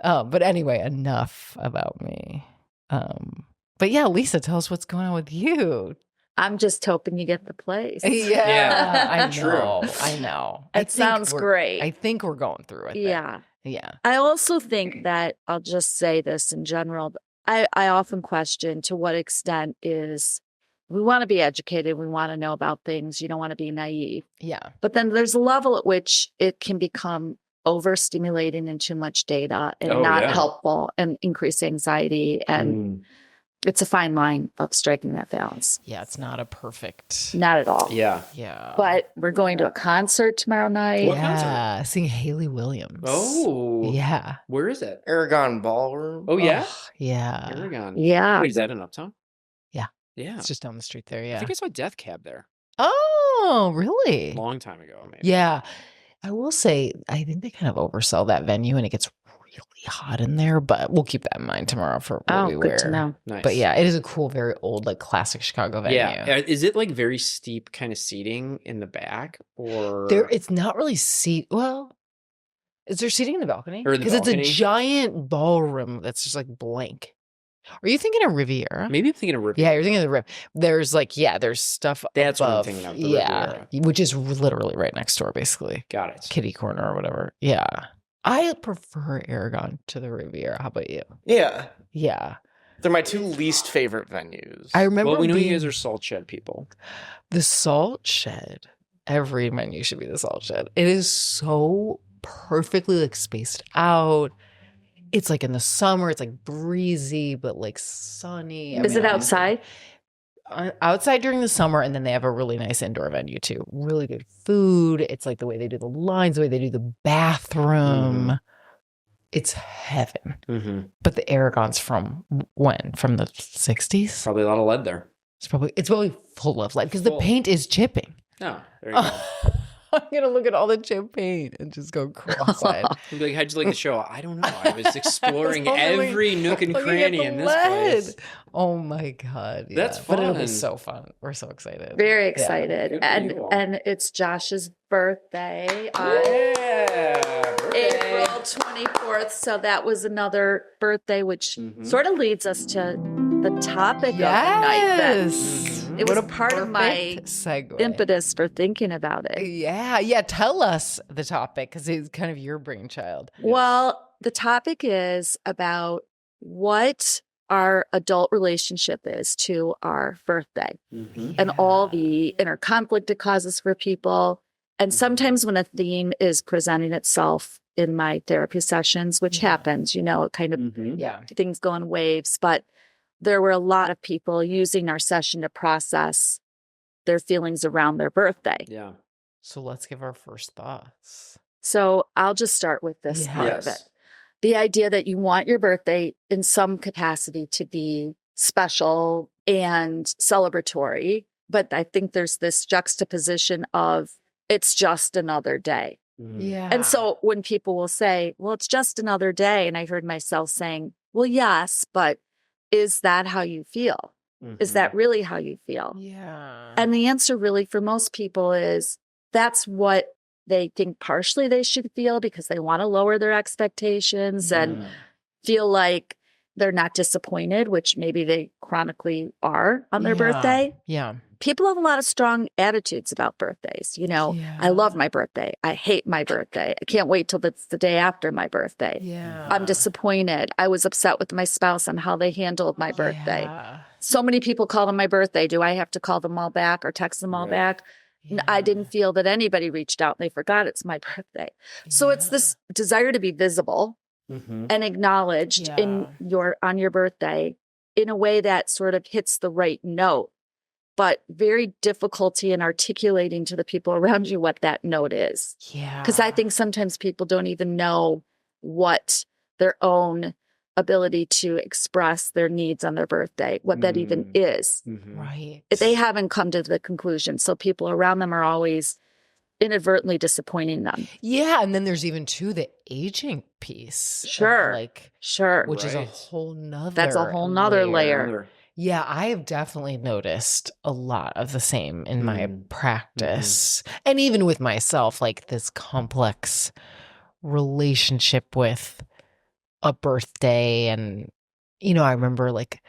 [SPEAKER 1] But anyway, enough about me. But yeah, Lisa, tell us what's going on with you.
[SPEAKER 3] I'm just hoping you get the place.
[SPEAKER 1] Yeah, I know.
[SPEAKER 2] True.
[SPEAKER 1] I know.
[SPEAKER 3] It sounds great.
[SPEAKER 1] I think we're going through it.
[SPEAKER 3] Yeah.
[SPEAKER 1] Yeah.
[SPEAKER 3] I also think that I'll just say this in general. I often question to what extent is we want to be educated. We want to know about things. You don't want to be naive.
[SPEAKER 1] Yeah.
[SPEAKER 3] But then there's a level at which it can become overstimulating and too much data and not helpful and increase anxiety. And it's a fine line of striking that balance.
[SPEAKER 1] Yeah, it's not a perfect.
[SPEAKER 3] Not at all.
[SPEAKER 2] Yeah.
[SPEAKER 1] Yeah.
[SPEAKER 3] But we're going to a concert tomorrow night.
[SPEAKER 2] What
[SPEAKER 1] yeah,
[SPEAKER 2] concert?
[SPEAKER 1] seeing Haley Williams.
[SPEAKER 2] Oh.
[SPEAKER 1] Yeah.
[SPEAKER 2] Where is it?
[SPEAKER 4] Aragon Ballroom.
[SPEAKER 2] Oh, yeah?
[SPEAKER 1] Oh, yeah.
[SPEAKER 2] Aragon.
[SPEAKER 3] Yeah.
[SPEAKER 2] Wait, is that in Uptown?
[SPEAKER 1] Yeah.
[SPEAKER 2] Yeah.
[SPEAKER 1] It's just down the street there.
[SPEAKER 2] I
[SPEAKER 1] Yeah.
[SPEAKER 2] think I saw Death Cab there
[SPEAKER 1] Oh, really?
[SPEAKER 2] a long time ago. Maybe.
[SPEAKER 1] Yeah. I will say, I think they kind of oversell that venue and it gets really hot in there, but we'll keep that in mind tomorrow for what we
[SPEAKER 3] Oh,
[SPEAKER 1] wear.
[SPEAKER 3] good to know.
[SPEAKER 2] Nice.
[SPEAKER 1] But yeah, it is a cool, very old, like classic Chicago venue.
[SPEAKER 2] Yeah. Is it like very steep kind of seating in the back or?
[SPEAKER 1] It's not really Well, is there seating in the balcony?
[SPEAKER 2] Or the
[SPEAKER 1] Because it's a
[SPEAKER 2] balcony?
[SPEAKER 1] giant ballroom that's just like blank. Are you thinking of Riviera?
[SPEAKER 2] Maybe I'm thinking of Riviera.
[SPEAKER 1] Yeah, you're thinking of the Riv. There's like, there's stuff
[SPEAKER 2] That's what I'm
[SPEAKER 1] above.
[SPEAKER 2] thinking of, the
[SPEAKER 1] Yeah,
[SPEAKER 2] Riviera.
[SPEAKER 1] which is literally right next door, basically.
[SPEAKER 2] Got it.
[SPEAKER 1] Kitty corner or whatever. Yeah. I prefer Aragon to the Riviera. How about you?
[SPEAKER 4] Yeah.
[SPEAKER 1] Yeah.
[SPEAKER 4] They're my two least favorite venues.
[SPEAKER 1] I remember
[SPEAKER 2] Well, we know you
[SPEAKER 1] being
[SPEAKER 2] guys are Salt Shed people.
[SPEAKER 1] the Salt Shed. Every menu should be the Salt Shed. It is so perfectly like spaced out. It's like in the summer, it's like breezy, but like sunny.
[SPEAKER 3] Is it outside?
[SPEAKER 1] Outside during the summer, and then they have a really nice indoor venue too. Really good food. It's like the way they do the lines, the way they do the bathroom.
[SPEAKER 2] Mm-hmm.
[SPEAKER 1] It's heaven.
[SPEAKER 2] Mm-hmm.
[SPEAKER 1] But the Aragon's from when? From the 60s?
[SPEAKER 2] Probably a lot of lead there.
[SPEAKER 1] It's probably full of lead because the
[SPEAKER 2] Full.
[SPEAKER 1] paint is chipping.
[SPEAKER 2] Oh, there you go.
[SPEAKER 1] I'm gonna look at all the chip paint and just go cross-eyed.
[SPEAKER 2] You'd be like, how'd you like the show? I don't know. I was exploring
[SPEAKER 1] I was only
[SPEAKER 2] every nook and
[SPEAKER 1] looking at
[SPEAKER 2] cranny
[SPEAKER 1] the
[SPEAKER 2] in this
[SPEAKER 1] lead.
[SPEAKER 2] place.
[SPEAKER 1] Oh my god, yeah.
[SPEAKER 2] That's
[SPEAKER 1] But it'll be
[SPEAKER 2] fun.
[SPEAKER 1] so fun. We're so excited.
[SPEAKER 3] Very
[SPEAKER 1] Yeah.
[SPEAKER 3] excited.
[SPEAKER 2] Good for
[SPEAKER 3] And
[SPEAKER 2] you all.
[SPEAKER 3] and it's Josh's birthday on
[SPEAKER 2] Yeah. birthday.
[SPEAKER 3] April 24th. So that was another birthday, which
[SPEAKER 2] Mhm.
[SPEAKER 3] sort of leads us to the topic of the night. Then.
[SPEAKER 1] Yes.
[SPEAKER 3] It
[SPEAKER 1] What
[SPEAKER 3] was
[SPEAKER 1] a
[SPEAKER 3] part of my
[SPEAKER 1] perfect segue.
[SPEAKER 3] impetus for thinking about it.
[SPEAKER 1] Yeah. Tell us the topic because it's kind of your brainchild.
[SPEAKER 3] Well, the topic is about what our adult relationship is to our birthday
[SPEAKER 2] Mhm.
[SPEAKER 3] and all the inner conflict it causes for people. And sometimes when a theme is presenting itself in my therapy sessions, which happens, it kind of
[SPEAKER 2] Mhm.
[SPEAKER 1] Yeah.
[SPEAKER 3] things go in waves, but there were a lot of people using our session to process their feelings around their birthday.
[SPEAKER 2] Yeah.
[SPEAKER 1] So let's give our first thoughts.
[SPEAKER 3] So I'll just start with this
[SPEAKER 1] Yeah.
[SPEAKER 3] part of it. The idea that you want your birthday in some capacity to be special and celebratory. But I think there's this juxtaposition of it's just another day.
[SPEAKER 2] Mhm.
[SPEAKER 1] Yeah.
[SPEAKER 3] And so when people will say, well, it's just another day. And I heard myself saying, well, yes, but is that how you feel? Is
[SPEAKER 2] Mhm.
[SPEAKER 3] that really how you feel?
[SPEAKER 1] Yeah.
[SPEAKER 3] And the answer really for most people is that's what they think partially they should feel because they want to lower their expectations and feel like they're not disappointed, which maybe they chronically are on their birthday.
[SPEAKER 1] Yeah.
[SPEAKER 3] People have a lot of strong attitudes about birthdays. I love my birthday. I hate my birthday. I can't wait till it's the day after my birthday.
[SPEAKER 1] Yeah.
[SPEAKER 3] I'm disappointed. I was upset with my spouse on how they handled my birthday.
[SPEAKER 1] Yeah.
[SPEAKER 3] So many people call on my birthday. Do I have to call them all back or text them all back?
[SPEAKER 1] Yeah.
[SPEAKER 3] I didn't feel that anybody reached out and they forgot it's my birthday. So it's this desire to be visible and acknowledged on your birthday in a way that sort of hits the right note, but very difficulty in articulating to the people around you what that note is.
[SPEAKER 1] Yeah.
[SPEAKER 3] Because I think sometimes people don't even know what their own ability to express their needs on their birthday, what that even is.
[SPEAKER 1] Right.
[SPEAKER 3] They haven't come to the conclusion. So people around them are always inadvertently disappointing them.
[SPEAKER 1] Yeah. And then there's even too the aging piece.
[SPEAKER 3] Sure.
[SPEAKER 1] Which is a whole nother.
[SPEAKER 3] That's a whole nother layer.
[SPEAKER 1] Yeah, I have definitely noticed a lot of the same in my practice. And even with myself, like this complex relationship with a birthday. And, I remember like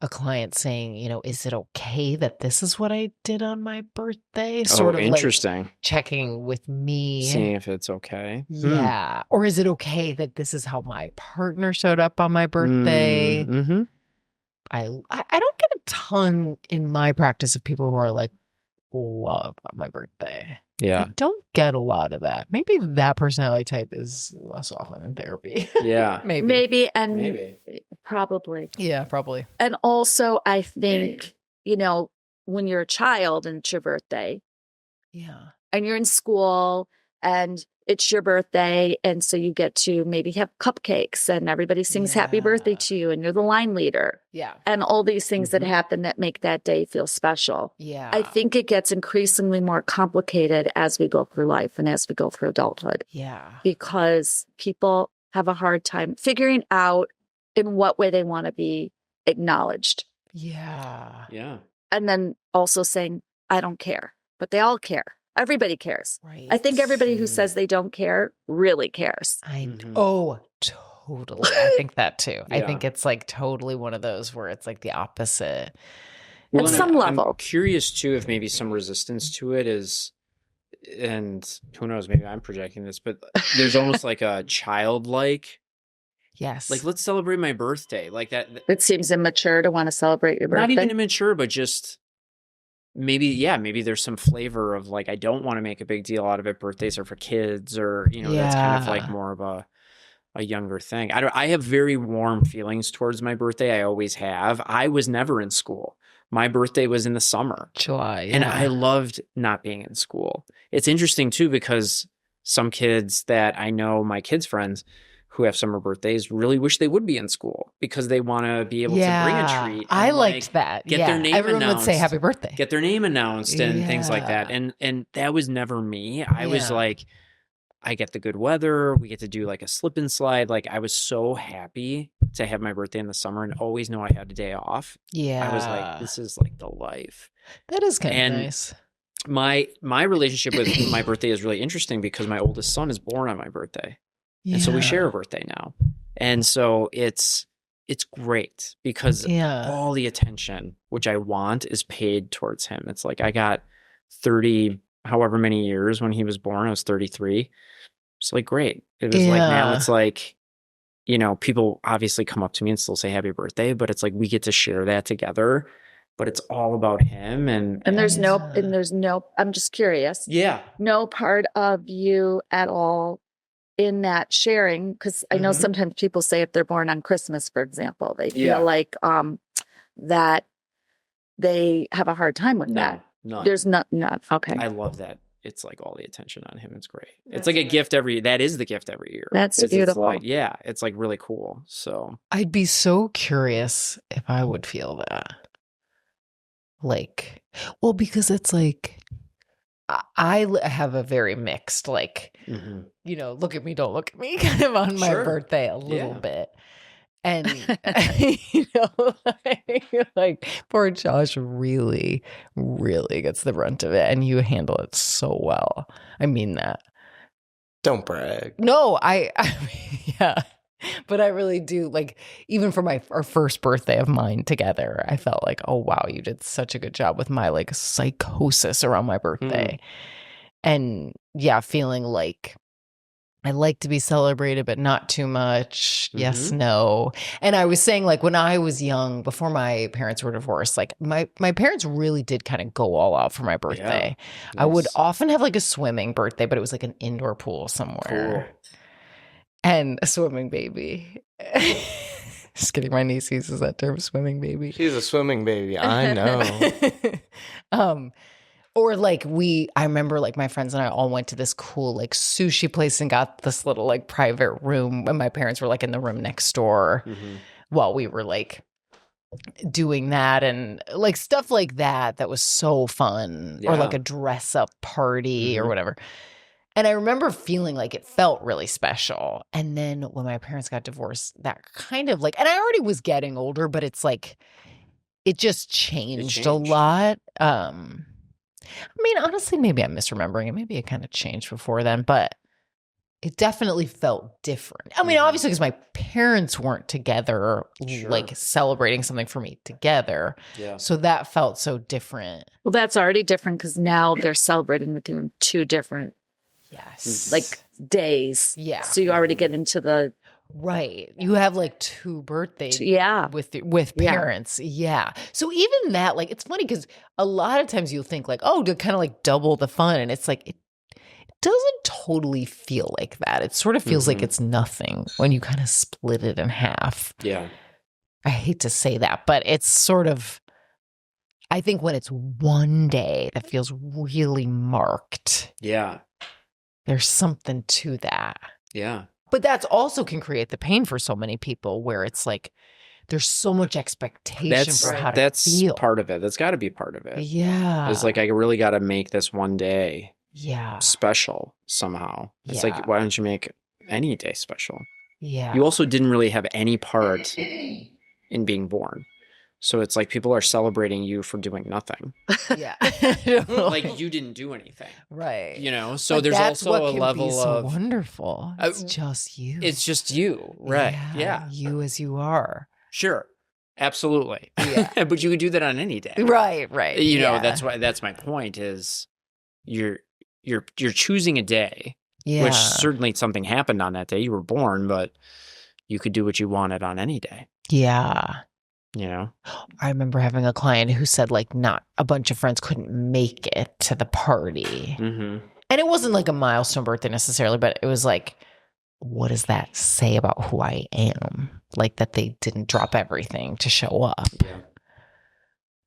[SPEAKER 1] a client saying, is it okay that this is what I did on my birthday? Sort of
[SPEAKER 2] interesting.
[SPEAKER 1] like checking with me.
[SPEAKER 2] Seeing if it's okay.
[SPEAKER 1] Yeah. Or is it okay that this is how my partner showed up on my birthday? I don't get a ton in my practice of people who are like, love on my birthday.
[SPEAKER 2] Yeah.
[SPEAKER 1] I don't get a lot of that. Maybe that personality type is less often in therapy.
[SPEAKER 2] Yeah.
[SPEAKER 3] Maybe. Probably.
[SPEAKER 1] Yeah, probably.
[SPEAKER 3] And also, I think, when you're a child and it's your birthday.
[SPEAKER 1] Yeah.
[SPEAKER 3] And you're in school and it's your birthday. And so you get to maybe have cupcakes and everybody sings happy birthday to you and you're the line leader.
[SPEAKER 1] Yeah.
[SPEAKER 3] And all these things that happen that make that day feel special.
[SPEAKER 1] Yeah.
[SPEAKER 3] I think it gets increasingly more complicated as we go through life and as we go through adulthood.
[SPEAKER 1] Yeah.
[SPEAKER 3] Because people have a hard time figuring out in what way they want to be acknowledged.
[SPEAKER 1] Yeah.
[SPEAKER 2] Yeah.
[SPEAKER 3] And then also saying, I don't care. But they all care. Everybody cares.
[SPEAKER 1] Right.
[SPEAKER 3] I think everybody who says they don't care really cares.
[SPEAKER 1] Oh, totally. I think that too. I
[SPEAKER 2] Yeah.
[SPEAKER 1] think it's like totally one of those where it's like the opposite.
[SPEAKER 3] At some level.
[SPEAKER 2] I'm curious too if maybe some resistance to it is, and who knows, maybe I'm projecting this, but there's almost like a childlike,
[SPEAKER 1] Yes.
[SPEAKER 2] like, let's celebrate my birthday. Like that.
[SPEAKER 3] It seems immature to want to celebrate your birthday.
[SPEAKER 2] Not even immature, but just maybe there's some flavor of like, I don't want to make a big deal out of it. Birthdays are for kids, or, that's kind of like more of a younger thing. I have very warm feelings towards my birthday. I always have. I was never in school. My birthday was in the summer.
[SPEAKER 1] July. Yeah.
[SPEAKER 2] And I loved not being in school. It's interesting too, because some kids that I know, my kids' friends who have summer birthdays, really wish they would be in school because they want to be able to bring a treat.
[SPEAKER 1] I liked that.
[SPEAKER 2] Get their name
[SPEAKER 1] Everyone
[SPEAKER 2] announced.
[SPEAKER 1] would say happy birthday.
[SPEAKER 2] Get their name announced and things like that. And that was never me. I was like, I get the good weather. We get to do like a slip and slide. Like, I was so happy to have my birthday in the summer and always know I had a day off.
[SPEAKER 1] Yeah.
[SPEAKER 2] I was like, this is like the life.
[SPEAKER 1] That is kind of
[SPEAKER 2] And
[SPEAKER 1] nice.
[SPEAKER 2] My relationship with my birthday is really interesting because my oldest son is born on my birthday. And so we share a birthday now. And so it's great because all the attention, which I want, is paid towards him. It's like I got 30, however many years when he was born. I was 33. It's like, great. It was like, now it's like, people obviously come up to me and still say happy birthday, but it's like we get to share that together. But it's all about him. And
[SPEAKER 3] there's no, I'm just curious.
[SPEAKER 2] Yeah.
[SPEAKER 3] No part of you at all in that sharing, because I know sometimes people say if they're born on Christmas, for example, they feel like that they have a hard time with that.
[SPEAKER 2] None.
[SPEAKER 3] There's not okay.
[SPEAKER 2] I love that. It's like all the attention on him. It's great. It's like a gift that is the gift every year.
[SPEAKER 3] That's beautiful.
[SPEAKER 2] It's like really cool. So
[SPEAKER 1] I'd be so curious if I would feel that. Like, well, because it's like, I have a very mixed, like, look at me, don't look at me kind of on my birthday a little bit. And, like poor Josh really, really gets the brunt of it. And you handle it so well. I mean that.
[SPEAKER 4] Don't brag.
[SPEAKER 1] No, I mean, yeah. But I really do, like, even for our first birthday of mine together, I felt like, oh, wow, you did such a good job with my, like, psychosis around my birthday. And yeah, feeling like I like to be celebrated, but not too much. Yes, no. And I was saying, like, when I was young, before my parents were divorced, like, my parents really did kind of go all out for my birthday.
[SPEAKER 2] Yeah.
[SPEAKER 1] I would often have, like, a swimming birthday, but it was, like, an indoor pool somewhere.
[SPEAKER 2] Cool.
[SPEAKER 1] And a swimming baby. Just kidding. My niece uses that term, swimming baby.
[SPEAKER 4] She's a swimming baby. I know.
[SPEAKER 1] Or like I remember like my friends and I all went to this cool like sushi place and got this little like private room, and my parents were like in the room next door while we were like doing that, and like stuff like that was so fun. Or like a dress up party or whatever. And I remember feeling like it felt really special. And then when my parents got divorced, that kind of like, and I already was getting older, but it's like, it just changed a lot. I mean, honestly, maybe I'm misremembering it. Maybe it kind of changed before then, but it definitely felt different. I mean, obviously, because my parents weren't together, like celebrating something for me together. Yeah. So that felt so different.
[SPEAKER 3] Well, that's already different because now they're celebrating with you in two different like days.
[SPEAKER 1] Yeah.
[SPEAKER 3] So you already get into the
[SPEAKER 1] right. You have like two birthdays with parents. Yeah. So even that, like, it's funny because a lot of times you'll think like, oh, to kind of like double the fun. And it's like, it doesn't totally feel like that. It sort of feels like it's nothing when you kind of split it in half.
[SPEAKER 2] Yeah.
[SPEAKER 1] I hate to say that, but it's sort of, I think when it's one day that feels really marked.
[SPEAKER 2] Yeah.
[SPEAKER 1] There's something to that.
[SPEAKER 2] Yeah.
[SPEAKER 1] But that's also can create the pain for so many people where it's like there's so much expectation for how to feel.
[SPEAKER 2] That's part of it. That's got to be part of it.
[SPEAKER 1] Yeah.
[SPEAKER 2] It's like I really got to make this one day special somehow. It's like, why don't you make any day special?
[SPEAKER 1] Yeah.
[SPEAKER 2] You also didn't really have any part in being born. So it's like people are celebrating you for doing nothing.
[SPEAKER 1] Yeah.
[SPEAKER 2] Like you didn't do anything.
[SPEAKER 1] Right.
[SPEAKER 2] You know, so
[SPEAKER 1] but
[SPEAKER 2] there's
[SPEAKER 1] that's
[SPEAKER 2] also
[SPEAKER 1] what
[SPEAKER 2] a
[SPEAKER 1] can
[SPEAKER 2] level
[SPEAKER 1] be so
[SPEAKER 2] of
[SPEAKER 1] wonderful. It's just you.
[SPEAKER 2] It's just you. Right. Yeah.
[SPEAKER 1] You as you are.
[SPEAKER 2] Sure. Absolutely.
[SPEAKER 1] Yeah.
[SPEAKER 2] But you could do that on any day.
[SPEAKER 1] Right. Right.
[SPEAKER 2] You know, that's my point is you're choosing a day. Yeah. Which certainly something happened on that day. You were born, but you could do what you wanted on any day.
[SPEAKER 1] Yeah.
[SPEAKER 2] You know,
[SPEAKER 1] I remember having a client who said like not a bunch of friends couldn't make it to the party. And it wasn't like a milestone birthday necessarily, but it was like, what does that say about who I am? Like that they didn't drop everything to show up.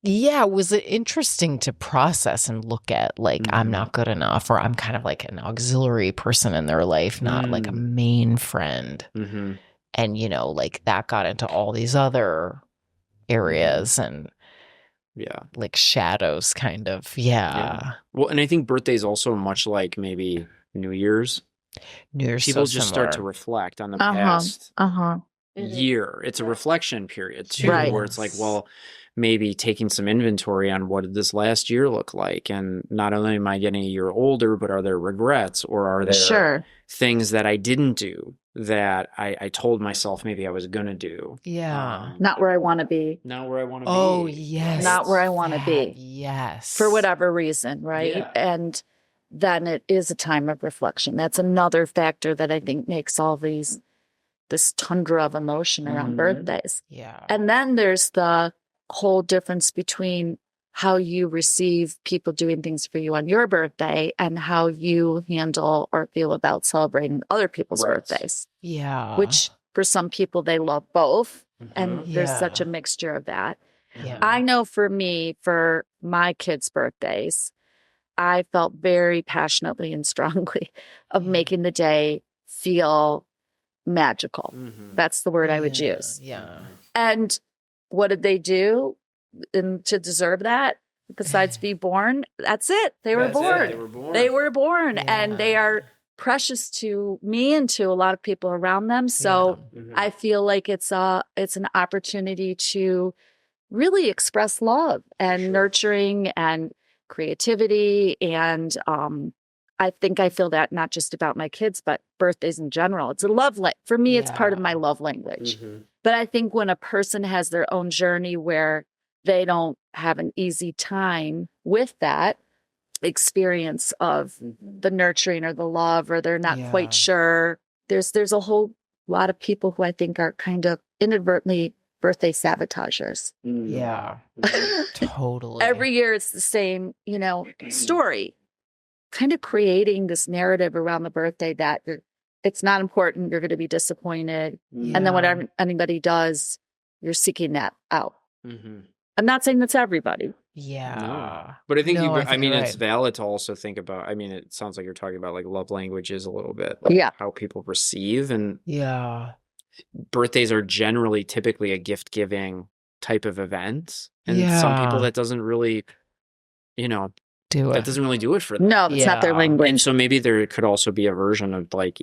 [SPEAKER 1] Yeah, it was interesting to process and look at like, I'm not good enough, or I'm kind of like an auxiliary person in their life, not like a main friend. And, you know, like that got into all these other areas and like shadows kind of.
[SPEAKER 2] Well, and I think birthdays also much like maybe New Year's people just start to reflect on the past year. It's a reflection period too, where it's like, well, maybe taking some inventory on what did this last year look like, and not only am I getting a year older, but are there regrets, or are there things that I didn't do that I told myself maybe I was gonna do?
[SPEAKER 3] Not where I want to be.
[SPEAKER 2] Not where I want to be.
[SPEAKER 1] Oh yes.
[SPEAKER 3] Not where I want to be.
[SPEAKER 1] Yes.
[SPEAKER 3] For whatever reason, right? And then it is a time of reflection. That's another factor that I think makes all this tundra of emotion around birthdays.
[SPEAKER 1] Yeah.
[SPEAKER 3] And then there's the whole difference between how you receive people doing things for you on your birthday and how you handle or feel about celebrating other people's birthdays.
[SPEAKER 1] Yeah.
[SPEAKER 3] Which for some people, they love both. And there's such a mixture of that.
[SPEAKER 1] Yeah.
[SPEAKER 3] I know for me, for my kids' birthdays, I felt very passionately and strongly of making the day feel magical. That's the word I would use.
[SPEAKER 1] Yeah.
[SPEAKER 3] And what did they do to deserve that? Besides be born, that's it. They were born. They were born, and they are precious to me and to a lot of people around them. So I feel like it's an opportunity to really express love and nurturing and creativity and I think I feel that not just about my kids, but birthdays in general. It's a for me, it's part of my love language. But I think when a person has their own journey where they don't have an easy time with that experience of the nurturing or the love, or they're not quite sure. There's a whole lot of people who I think are kind of inadvertently birthday sabotagers.
[SPEAKER 1] Yeah. Totally.
[SPEAKER 3] Every year it's the same, story. Kind of creating this narrative around the birthday that it's not important, you're going to be disappointed. And then whatever anybody does, you're seeking that out. I'm not saying that's everybody.
[SPEAKER 1] Yeah.
[SPEAKER 2] No. But I think
[SPEAKER 1] right.
[SPEAKER 2] it's valid to also think about, it sounds like you're talking about like love languages a little bit, like how people receive, and birthdays are typically a gift giving type of event. And some people that doesn't really, that doesn't really do it for them.
[SPEAKER 3] No, it's not their language.
[SPEAKER 2] And so maybe there could also be a version of like,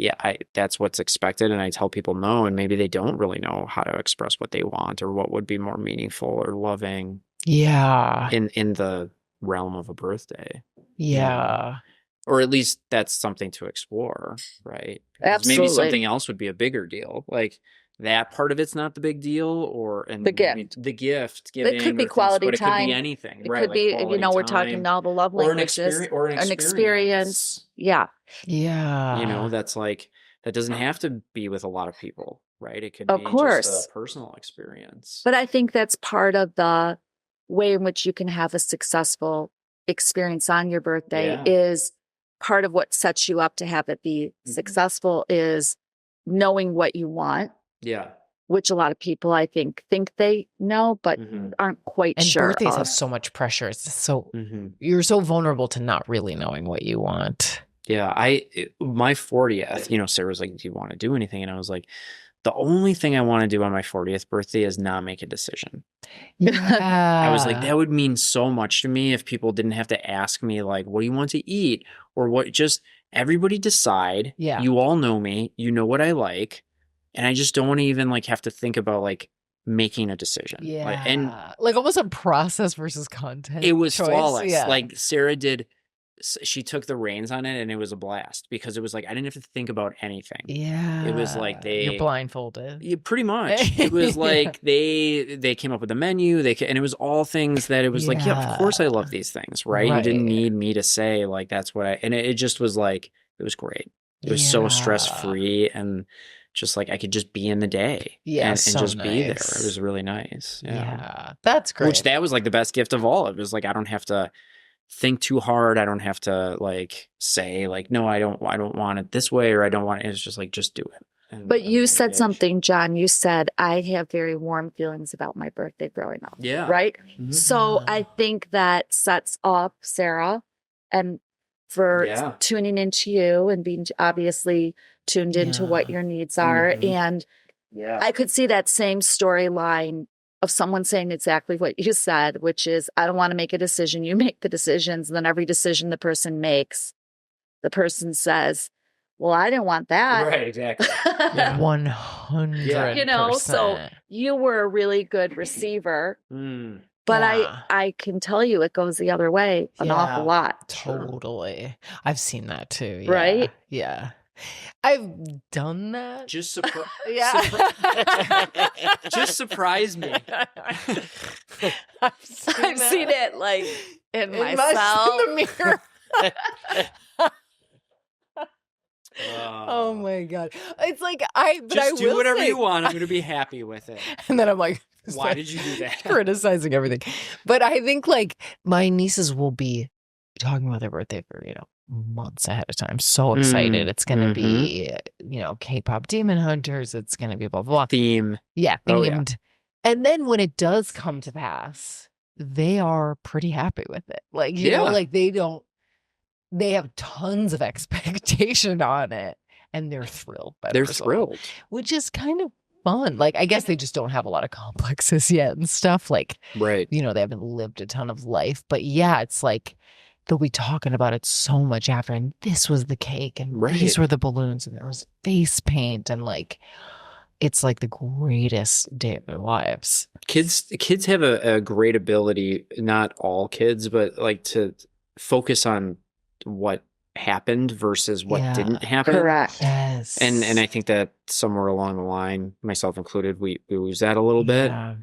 [SPEAKER 2] that's what's expected. And I tell people no, and maybe they don't really know how to express what they want or what would be more meaningful or loving.
[SPEAKER 1] Yeah.
[SPEAKER 2] In the realm of a birthday.
[SPEAKER 1] Yeah.
[SPEAKER 2] Or at least that's something to explore, right?
[SPEAKER 3] Absolutely.
[SPEAKER 2] Maybe something else would be a bigger deal. Like that part of it's not the big deal,
[SPEAKER 3] the gift
[SPEAKER 2] giving.
[SPEAKER 3] It could be quality time.
[SPEAKER 2] It could be anything.
[SPEAKER 3] It could be, we're talking all the love languages.
[SPEAKER 2] Or an experience.
[SPEAKER 3] Yeah.
[SPEAKER 1] Yeah.
[SPEAKER 2] That's like, that doesn't have to be with a lot of people, right? It could
[SPEAKER 3] of
[SPEAKER 2] be
[SPEAKER 3] course.
[SPEAKER 2] just a personal experience.
[SPEAKER 3] But I think that's part of the way in which you can have a successful experience on your birthday is part of what sets you up to have it be successful is knowing what you want.
[SPEAKER 2] Yeah.
[SPEAKER 3] Which a lot of people, I think they know, but aren't quite sure.
[SPEAKER 1] And birthdays have so much pressure. It's so you're so vulnerable to not really knowing what you want.
[SPEAKER 2] Yeah. My 40th, Sarah was like, do you want to do anything? And I was like, the only thing I want to do on my 40th birthday is not make a decision.
[SPEAKER 1] Yeah.
[SPEAKER 2] I was like, that would mean so much to me if people didn't have to ask me, like, what do you want to eat? Or what, just everybody decide.
[SPEAKER 1] Yeah.
[SPEAKER 2] You all know me. You know what I like. And I just don't want to even like have to think about like making a decision.
[SPEAKER 1] Yeah. Like almost a process versus content.
[SPEAKER 2] It was
[SPEAKER 1] choice.
[SPEAKER 2] flawless.
[SPEAKER 1] Yeah.
[SPEAKER 2] Like Sarah she took the reins on it, and it was a blast because it was like I didn't have to think about anything.
[SPEAKER 1] Yeah.
[SPEAKER 2] It was like
[SPEAKER 1] you're blindfolded.
[SPEAKER 2] Yeah, pretty much. It was like they came up with a menu. And it was all things that it was like, of course I love these things, right? You didn't need me to say like that's what and it just was like it was great. It was so stress free and just like I could just be in the day and just be there. It was really nice.
[SPEAKER 1] Yeah, that's great.
[SPEAKER 2] Which that was like the best gift of all. It was like I don't have to think too hard. I don't have to like say like, no, I don't want it this way, or I don't want it. It's just like, just do it.
[SPEAKER 3] But you said something, John. You said, I have very warm feelings about my birthday growing up.
[SPEAKER 2] Yeah.
[SPEAKER 3] Right? So I think that sets up Sarah and for tuning into you and being obviously tuned into what your needs are. And I could see that same storyline of someone saying exactly what you said, which is, I don't want to make a decision. You make the decisions. And then every decision the person makes, the person says, well, I didn't want that.
[SPEAKER 2] Right, exactly.
[SPEAKER 1] 100%.
[SPEAKER 3] So you were a really good receiver. But I can tell you it goes the other way an awful lot.
[SPEAKER 1] Totally. I've seen that too. Yeah.
[SPEAKER 3] Right?
[SPEAKER 1] Yeah. I've done that.
[SPEAKER 2] Just
[SPEAKER 3] just
[SPEAKER 2] surprise me.
[SPEAKER 1] I've
[SPEAKER 3] seen it like in myself.
[SPEAKER 1] In the mirror. Oh my God. It's like I
[SPEAKER 2] do whatever you want. I'm going to be happy with it.
[SPEAKER 1] And then I'm like,
[SPEAKER 2] why did you do that?
[SPEAKER 1] Criticizing everything. But I think like my nieces will be talking about their birthday for, months ahead of time. So excited. It's going to be, K-pop Demon Hunters. It's going to be blah, blah, blah.
[SPEAKER 2] Theme.
[SPEAKER 1] Yeah. Themed.
[SPEAKER 2] Oh, yeah.
[SPEAKER 1] And then when it does come to pass, they are pretty happy with it. Like, you know, like they have tons of expectation on it and they're thrilled.
[SPEAKER 2] They're thrilled.
[SPEAKER 1] Which is kind of fun. Like, I guess they just don't have a lot of complexes yet and stuff. Like,
[SPEAKER 2] right.
[SPEAKER 1] They haven't lived a ton of life. But yeah, it's like they'll be talking about it so much after. And this was the cake and these were the balloons and there was face paint and like, it's like the greatest day of their lives.
[SPEAKER 2] Kids have a great ability, not all kids, but like to focus on what happened versus what
[SPEAKER 1] Yeah.
[SPEAKER 2] didn't happen.
[SPEAKER 3] Correct.
[SPEAKER 1] Yes.
[SPEAKER 2] And I think that somewhere along the line, myself included, we lose that a little bit.
[SPEAKER 1] Yeah.